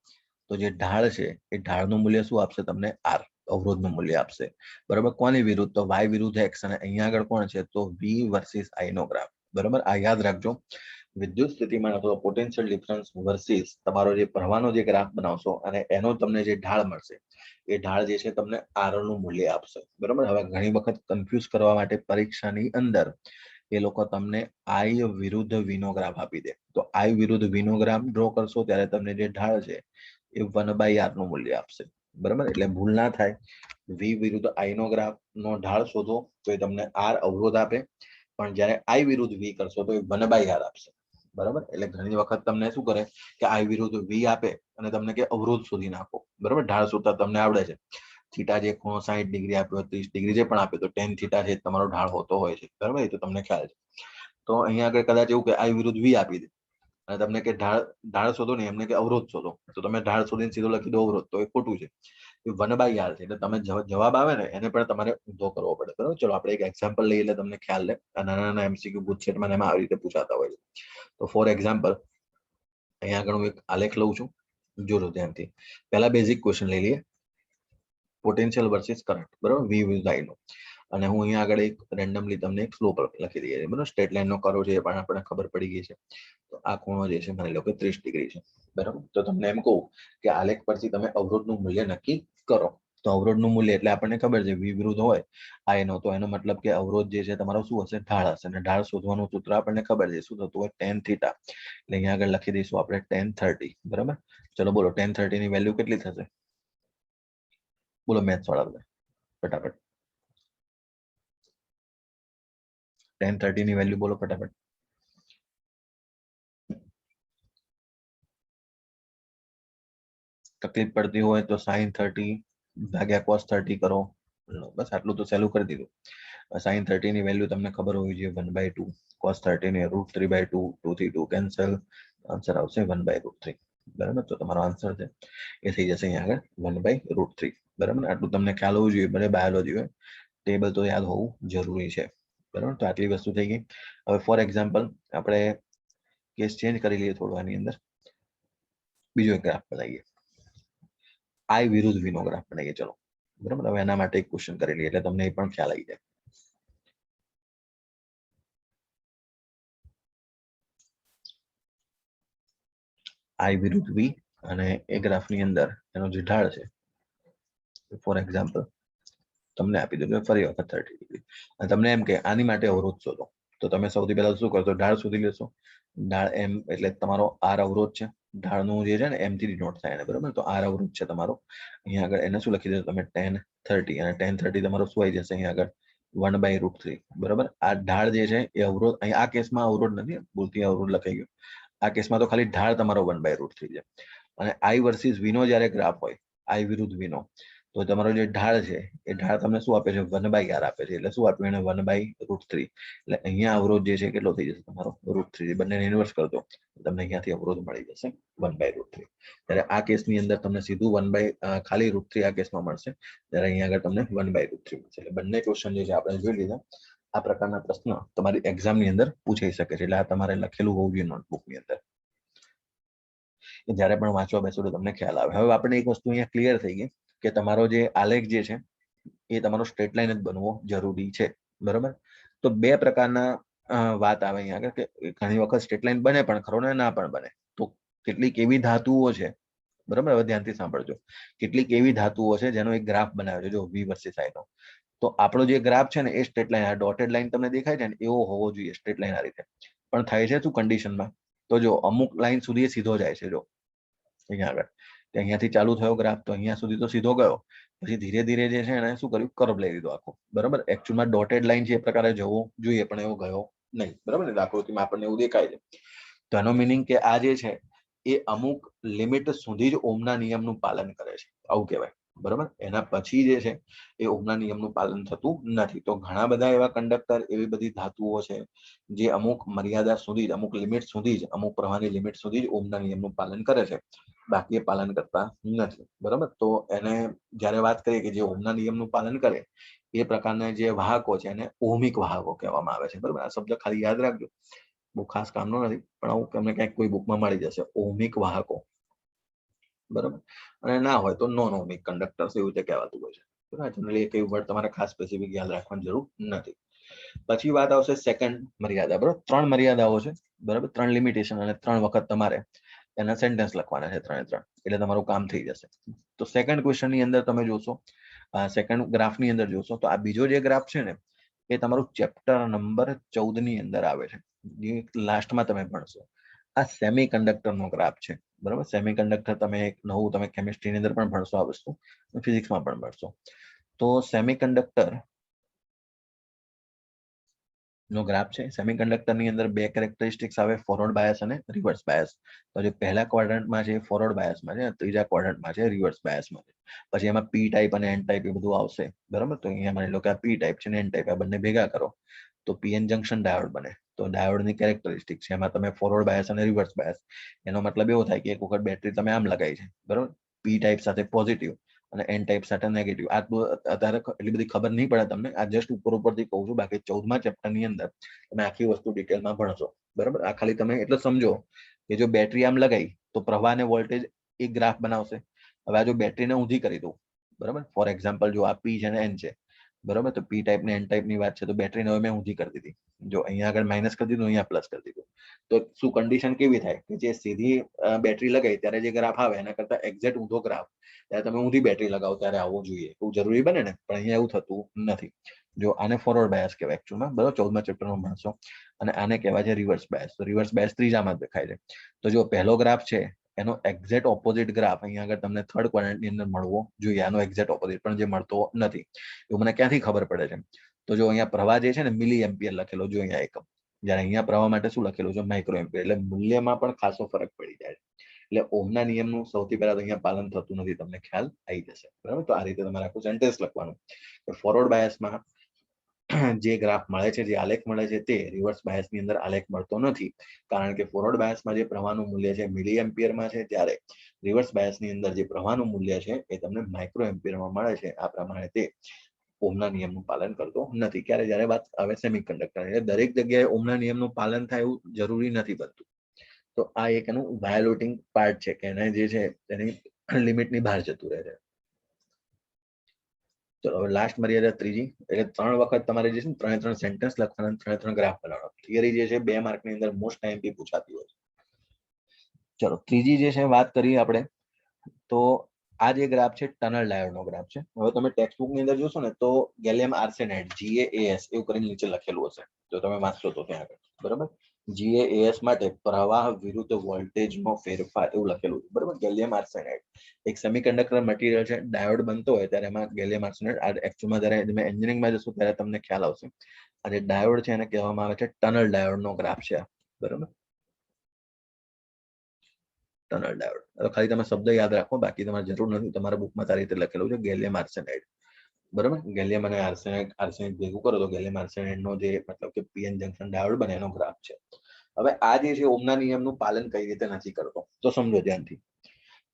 તો જે ઢાળ છે એ ઢાળનું મૂલ્ય શું આપશે તમને r અવરોધનું મૂલ્ય આપશે બરાબર કોની વિરુદ્ધ તો y વિરુદ્ધ x અને અહીંયા આગળ કોણ છે તો v વર્સિસ i નો ગ્રાફ બરાબર આ યાદ રાખજો વિદ્યુત સ્થિતિમાન અથવા પોટેન્શિયલ ડિફરન્સ વર્સિસ તમારો જે પ્રવાહનો જે ગ્રાફ બનાવશો અને એનો તમને જે ઢાળ મળશે એ ઢાળ જે છે તમને r નું મૂલ્ય આપશે બરાબર હવે ઘણી વખત કન્ફ્યુઝ કરવા માટે પરીક્ષાની અંદર એ લોકો તમને i વિરુદ્ધ v નો ગ્રાફ આપી દે તો i વિરુદ્ધ v નો ગ્રાફ ડ્રો કરશો ત્યારે તમને જે ઢાળ છે એ 1/r નું મૂલ્ય આપશે બરાબર એટલે ભૂલ ના થાય v વિરુદ્ધ i નો ગ્રાફ નો ઢાળ શોધો તો એ તમને r અવરોધ આપે પણ જ્યારે i વિરુદ્ધ v કરશો તો એ 1/r આપશે બરાબર એટલે ઘણી વખત તમને શું કરે કે i વિરુદ્ધ v આપે અને તમને કે અવરોધ શોધી નાખો બરાબર ઢાળ શોધતા તમને આવડે છે થીટા જે ખૂણો 60 ડિગ્રી આપ્યો 30 ડિગ્રી જે પણ આપ્યો તો tan થીટા છે તમારો ઢાળ હોતો હોય છે બરાબર એ તો તમને ખ્યાલ છે તો અહીંયા આગળ કદાચ એવું કે i વિરુદ્ધ v આપી દે અને તમને કે ઢાળ શોધો ને એમને કે અવરોધ શોધો તો તમે ઢાળ શોધીને સીધો લખી દો અવરોધ તો એ ખોટું છે એ 1/r છે એટલે તમે જવાબ આવે ને એને પણ તમારે ઊંધો કરવો પડે બરાબર ચલો આપણે એક એક્ઝામ્પલ લઈએ એટલે તમને ખ્યાલ રહે આ નાના નાના MCQ ગુજસેટમાં એમાં આવી રીતે પૂછાતા હોય છે તો ફોર એક્ઝામ્પલ અહીંયા આગળ હું એક આલેખ લઉં છું જોજો ધ્યાનથી પહેલા બેઝિક ક્વેશ્ચન લઈ લઈએ પોટેન્શિયલ વર્સિસ કરંટ બરાબર v વિરુદ્ધ i નો અને હું અહીંયા આગળ એક રેન્ડમલી તમને એક સ્લોપ લખી દઈએ બરાબર સ્ટ્રેટ લાઈન નો કરો છે એ પણ આપણને ખબર પડી ગઈ છે તો આ ખૂણો જે છે માની લો કે 30 ડિગ્રી છે બરાબર તો તમને એમ કહું કે આલેખ પરથી તમે અવરોધનું મૂલ્ય નક્કી કરો તો અવરોધનું મૂલ્ય એટલે આપણને ખબર છે v વિરુદ્ધ હોય i નો તો એનો મતલબ કે અવરોધ જે છે તમારો શું હશે ઢાળ હશે અને ઢાળ શોધવાનું સૂત્ર આપણને ખબર છે શું થતું હોય tan થીટા એટલે અહીંયા આગળ લખી દઈશું આપણે tan 30 બરાબર ચલો બોલો tan 30 ની વેલ્યુ કેટલી થશે બોલો મેથ્સ વાળા બધા ફટાફટ tan 30 ની વેલ્યુ બોલો ફટાફટ તકલીફ પડતી હોય તો sin 30 ભાગ્યા cos 30 કરો બસ આટલું તો સહેલું કરી દીધું sin 30 ની વેલ્યુ તમને ખબર હોવી જોઈએ 1/2 cos 30 ને √3/2 2 થી 2 કેન્સલ આન્સર આવશે 1/√3 બરાબર. તો તમારો આન્સર છે એ થઈ જશે અહીંયા આગળ 1/√3. બરાબર. આટલું તમને ખ્યાલ હોવું જોઈએ, ભલે બાયોલોજી હોય, ટેબલ તો યાદ હોવું જરૂરી છે. બરાબર. તો આટલી વસ્તુ થઈ ગઈ. હવે ફોર એક્ઝામ્પલ આપણે કેસ ચેન્જ કરી લઈએ થોડું આની અંદર. બીજો એક ગ્રાફ બનાવીએ, આઈ વિરુદ્ધ વી નો ગ્રાફ બનાવીએ. ચલો બરાબર. હવે એના માટે એક ક્વેશ્ચન કરી લઈએ એટલે તમને એ પણ ખ્યાલ આવી જાય. આઈ વિરુદ્ધ વી અને એ ગ્રાફની અંદર એનો જે ઢાળ છે, ફોર એક્ઝામ્પલ તમને આપી દીધું ફરી વખત 30 ડિગ્રી, અને તમને એમ કે આની માટે અવરોધ શોધો. તો તમે સૌથી પહેલા શું કરશો? ઢાળ શોધી લેશો. ઢાળ એમ એટલે તમારો આર અવરોધ છે. ઢાળનું જે છે ને એમ થી ડિનોટ થાય ને, બરાબર. તો આર અવરોધ છે તમારો. અહીંયા આગળ એને શું લખી દેશો તમે? tan 30, અને tan 30 તમારો શું આવી જશે અહીંયા આગળ? 1/√3. બરાબર. આ ઢાળ જે છે એ અવરોધ, અહીંયા આ કેસમાં અવરોધ નથી, ભૂલથી અવરોધ લખાઈ ગયો. આ કેસમાં તો ખાલી ઢાળ તમારો 1/√3 છે. અને આઈ વર્સિસ વી નો જયારે ગ્રાફ હોય, આઈ વિરુદ્ધ વી નો, તો તમારો જે ઢાળ છે એ ઢાળ તમને શું આપે છે? 1/r આપે છે. એટલે શું આપ્યું એને? 1/√3. એટલે અહીંયા અવરોધ જે છે કેટલો થઈ જશે તમારો? √3. બંનેને ઇન્વર્સ કરજો, તમને અહીંયાથી અવરોધ મળી જશે 1/√3. ત્યારે આ કેસની અંદર તમને સીધું ખાલી √3 આ કેસમાં મળશે, ત્યારે અહીંયા આગળ તમને 1/√3 મળશે. એટલે બંને ક્વેશ્ચન જે છે આપણે જોઈ લીધા. આ પ્રકારના પ્રશ્ન તમારી એક્ઝામની અંદર પૂછાઈ શકે છે. એટલે આ તમારે લખેલું હોવું જોઈએ નોટબુકની અંદર. જ્યારે પણ વાંચવા બેસો તો તમને ખ્યાલ આવે. હવે આપણે એક વસ્તુ અહીંયા ક્લિયર થઈ ગઈ કે તમારો જે આલેખ જે છે એ તમારો સ્ટ્રેટ લાઈન જ બનવો જરૂરી છે. બરાબર. તો બે પ્રકારના વાત આવે અહીંયા આગળ કે ઘણી વખત સ્ટ્રેટ લાઈન બને પણ ખરો ને ના પણ બને. તો કેટલીક એવી ધાતુઓ છે, બરાબર, હવે ધ્યાનથી સાંભળજો, કેટલીક એવી ધાતુઓ છે જેનો એક ગ્રાફ બનાવ્યો છે, જો વી વર્સિસ આઈ નો. તો આપણો જે ગ્રાફ છે ને એ સ્ટ્રેટ લાઈન, આ ડોટેડ લાઈન તમને દેખાય છે ને એવો હોવો જોઈએ, સ્ટ્રેટ લાઈન આ રીતે. પણ થાય છે શું કન્ડિશનમાં? તો જો અમુક લાઈન સુધી સીધો જાય છે. જો અહીંયા આગળ અહીંયાથી ચાલુ થયો ગ્રાફ, તો અહીંયા સુધી તો સીધો ગયો, પછી ધીરે ધીરે જે છે એને શું કર્યું? કર્વ લઈ લીધો આખો. બરાબર. એકચ્યુઅલમાં ડોટેડ લાઈન છે એ પ્રકારે જવો જોઈએ પણ એવો ગયો નહીં. બરાબર ને? આકૃતિમાં આપણને એવું દેખાય છે. તો એનો મિનિંગ કે આ જે છે એ અમુક લિમિટ સુધી જ ઓમના નિયમનું પાલન કરે છે, આવું કહેવાય. બરાબર. એના પછી જે છે એ ઓમના નિયમનું પાલન થતું નથી. તો ઘણા બધા એવા કંડક્ટર, એવી બધી ધાતુઓ છે જે અમુક મર્યાદા સુધી જ, અમુક લિમિટ સુધી જ, અમુક પ્રવાહની લિમિટ સુધી જ ઓમના નિયમનું પાલન કરે છે, બાકી એ પાલન કરતા નથી. બરાબર. તો એને જ્યારે વાત કરીએ કે જે ઓમના નિયમનું પાલન કરે એ પ્રકારના જે વાહકો છે એને ઓહમિક વાહકો કહેવામાં આવે છે. બરાબર. આ શબ્દ ખાલી યાદ રાખજો, બહુ ખાસ કામનો નથી, પણ આવું તમને ક્યાંક કોઈ બુકમાં મળી જશે, ઓહમિક વાહકો. બરાબર. અને ના હોય તો નોન ઓહમિક કંડક્ટર્સ એવું રીતે કહેવાતું હોય છે. બરાબર. જનરલી કઈ વર્ડ તમારે ખાસ સ્પેસિફિક યાદ રાખવાની જરૂર નથી. પછી વાત આવશે સેકન્ડ મર્યાદા. બરાબર. 3 મર્યાદાઓ છે. બરાબર. 3 લિમિટેશન, અને 3 વખત તમારે એના સેન્ટેન્સ લખવાના છે, 3 એટલે તમારું કામ થઈ જશે. તો સેકન્ડ ક્વેશ્ચન ની અંદર તમે જોશો, સેકન્ડ ગ્રાફ ની અંદર જોશો, તો આ બીજો જે ગ્રાફ છે ને એ તમારું ચેપ્ટર નંબર 14 ની અંદર આવે છે, જે લાસ્ટમાં તમે ભણશો. આ સેમી કંડક્ટર નો ગ્રાફ છે. બરાબર. સેમી કંડક્ટર તમે એક નવું, તમે કેમિસ્ટ્રીની અંદર પણ ભણશો આ વસ્તુ, ફિઝિક્સમાં પણ ભણશો. તો સેમી કંડક્ટર નો ગ્રાફ છે. સેમિકન્ડક્ટર ની અંદર બે કેરેક્ટરિસ્ટિક્સ આવે, ફોરવર્ડ બાયસ અને રિવર્સ બાયસ. તો જે પહેલા ક્વાડ્રન્ટમાં છે ફોરવર્ડ બાયસમાં છે, ત્રીજા ક્વાડ્રન્ટમાં છે રિવર્સ બાયસમાં છે. પછી એમાં પી ટાઈપ અને એન ટાઈપ એ બધું આવશે. બરાબર. તો અહીંયા માની લો કે આ પી ટાઈપ છે ને એન ટાઈપ, આ બંને ભેગા કરો તો પીએન જંકશન ડાયોડ બને. તો ડાયોડની કેરેક્ટરિસ્ટિક છે, એમાં તમે ફોરવર્ડ બાયસ અને રિવર્સ બાયસ. એનો મતલબ એવો થાય કે એક વખત બેટરી તમે આમ લગાવી છે, બરાબર, પી ટાઈપ સાથે પોઝિટિવ અને એન ટાઈપ સાથે નેગેટિવ. આટલું અત્યારે એટલી બધી ખબર નહીં પડે તમને, આ જસ્ટ ઉપરથી કહું છું. બાકી 14મા ચેપ્ટરની અંદર તમે આખી વસ્તુ ડિટેલમાં ભણશો. બરાબર. આ ખાલી તમે એટલે સમજો કે જો બેટરી આમ લગાવી તો પ્રવાહ અને વોલ્ટેજ એક ગ્રાફ બનાવશે. હવે આ જો બેટરીને ઊંધી કરી દઉં, બરાબર, ફોર એક્ઝામ્પલ જો આ પી છે ને એન છે, બરાબર, તો પી ટાઈપ ને એન ટાઈપ ની વાત છે, તો બેટરીને હવે મેં ઊંધી કરી દીધી. જો અહીંયા આગળ માઇનસ કરી દીધું, અહીંયા પ્લસ કરી દીધું, તો શું કન્ડિશન કેવી થાય કે જે સીધી બેટરી લગાવી ત્યારે જે ગ્રાફ આવે એના કરતા એક્ઝેક્ટ ઊંધો ગ્રાફ ત્યારે તમે ઊંધી બેટરી લગાવો ત્યારે આવવો જોઈએ. એવું જરૂરી બને ને, પણ અહીંયા એવું થતું નથી. જો આને ફોરવર્ડ બાયસ કહેવાય એકચ્યુઅલમાં. બરાબર. 14મા ચેપ્ટરમાં ભણશો. અને આને કહેવાય છે રિવર્સ બાયસ. તો રિવર્સ બાયસ ત્રીજામાં દેખાય છે. તો જો પહેલો ગ્રાફ છે એનો એક્ઝેક્ટ ઓપોઝિટ ગ્રાફ અહીંયા આગળ તમને થર્ડ ક્વાડ્રન્ટની અંદર મળવો જોઈએ. આનો એક્ઝેક્ટ ઓપોઝિટ પણ જે મળતો નથી. એવું મને ક્યાંથી ખબર પડે છે? તો જો અહીંયા પ્રવાહ જે છે ને મિલી એમ્પિયર લખેલો, જો અહીંયા એકમ, જ્યારે અહીંયા પ્રવાહ માટે શું લખેલું છે? Micro ampere. એટલે મૂલ્યમાં પણ ખાસો ફરક પડી જાય છે. એટલે ઓહમના નિયમનું સૌથી પહેલા તો અહીંયા પાલન થતું નથી, તમને ખ્યાલ આવી જશે. બરાબર. તો આ રીતે તમારે આખું સેન્ટેન્સ લખવાનું. ફોરવર્ડ બાયસમાં જે ગ્રાફ મળે છે, જે આલેખ મળે છે, તે રિવર્સ બાયસની અંદર આલેખ મળતો નથી, કારણ કે ફોરવર્ડ બાયસમાં જે પ્રવાહનું મૂલ્ય છે મિલી એમ્પિયરમાં છે, જ્યારે રિવર્સ બાયસની અંદર જે પ્રવાહનું મૂલ્ય છે એ તમને માઇક્રો એમ્પિયરમાં મળે છે. આ પ્રમાણે તે ઓમના નિયમનું પાલન કરતો નથી. ક્યારે જ્યારે વાત આવે સેમિકન્ડક્ટર, એટલે દરેક જગ્યાએ ઓમના નિયમનું પાલન થાય એવું જરૂરી નથી બનતું. તો આ એક એનું વાયોલેટિંગ પાર્ટ છે કે એને જે છે તેની લિમિટની બહાર જતું રહે છે. ચલો હવે લાસ્ટ મર્યાદા ત્રીજી, એટલે 3 વખત તમારે જે છે ને 3 સેન્ટેન્સ લખવાના, 3 ગ્રાફ બનાવવાનો. થિયરી જે છે 2 માર્કની અંદર મોસ્ટ ટાઈમથી પૂછાતી હોય છે. ચલો ત્રીજી જે છે વાત કરીએ આપણે, તો આ જે ગ્રાફ છે ટનલ ડાયોડનો ગ્રાફ છે. હવે તમે ટેક્સ્ટ બુક ની અંદર જોશો ને તો ગેલિયમ આર્સેનાઇડ GaAs એવું કરીને નીચે લખેલું હશે, જો તમે વાંચશો તો ત્યાં આગળ, બરાબર. GaAs માટે પ્રવાહ વિરુદ્ધ વોલ્ટેજનો ફેરફાર એવું લખેલું છે, બરાબર. ગેલિયમ આર્સેનાઇડ એક સેમિકન્ડક્ટર મટીરિયલ છે. ડાયોડ બનતો હોય ત્યારે એમાં ગેલિયમ આર્સેનાઇડ, એકચ્યુઅલમાં જ્યારે તમે એન્જિનિયરિંગમાં જશો ત્યારે તમને ખ્યાલ આવશે. આ જે ડાયોડ છે એને કહેવામાં આવે છે ટનલ ડાયોડનો ગ્રાફ છે, બરાબર. Tunnel diode. ખાલી તમે શબ્દ યાદ રાખો, બાકી તમારે જરૂર નથી. તમારા બુકમાં સારી રીતે લખેલું છે ગેલિયમ આર્સેનાઇડ, બરાબર. ગેલિયમ અને આર્સેનાઇડ ભેગું કરો તો ગેલિયમ આર્સેનાઇડનો જે મતલબ કે પીએન જંકશન ડાયોડ બને એનો ગ્રાફ છે. હવે આ જે છે ઓમના નિયમનું પાલન કઈ રીતે નથી કરતો, તો સમજો ધ્યાનથી.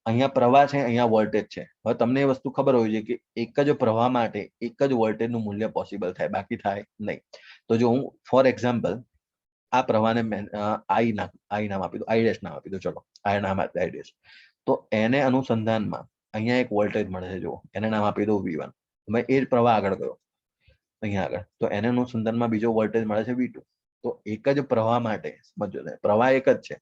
અહીંયા પ્રવાહ છે, અહીંયા વોલ્ટેજ છે. હવે તમને એ વસ્તુ ખબર હોય છે કે એક જ પ્રવાહ માટે એક જ વોલ્ટેજનું મૂલ્ય પોસિબલ થાય, બાકી થાય નહીં. તો જો હું ફોર એક્ઝામ્પલ આ પ્રવાહને આઈ નામ આપી દો, આઈ ડેશ નામ આપી દો, ચલો આ નામ આપી આઈ ડેશ. તો એને અનુસંધાનમાં અહીંયા એક વોલ્ટેજ મળે છે, જો એને નામ આપી દો V1. મેં એ જ પ્રવાહ આગળ ગયો અહીંયા આગળ, તો એને અનુસંધાનમાં બીજો વોલ્ટેજ મળે છે V2. તો એક જ પ્રવાહ માટે સમજો, પ્રવાહ એક જ છે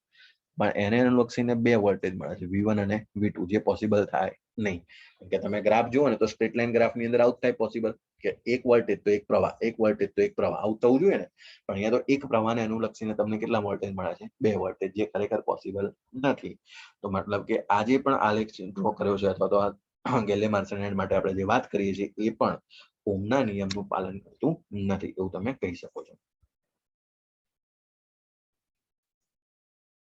પણ એને અનુલક્ષીને 2 વોલ્ટેજ મળે છે, V1 અને V2, જે પોસિબલ થાય નહીં. કે તમે ગ્રાફ જુઓ ને તો સ્ટ્રેટ લાઈન ગ્રાફની અંદર આવું થાય પોસિબલ કે એક વોલ્ટેજ તો એક પ્રવાહ, એક વોલ્ટેજ તો એક પ્રવાહ, આવું થવું જોઈએ ને. પણ અહીંયા તો એક પ્રવાહને અનુલક્ષીને તમને કેટલા વોલ્ટેજ મળે છે? 2 વોલ્ટેજ, જે ખરેખર પોસિબલ નથી. તો મતલબ કે આજે પણ આલેખ ડ્રો કર્યો છે, અથવા તો આ ગેલિયમ આર્સેનાઇડ માટે આપણે જે વાત કરીએ છીએ એ પણ ઓમના નિયમનું પાલન કરતું નથી, એવું તમે કહી શકો છો.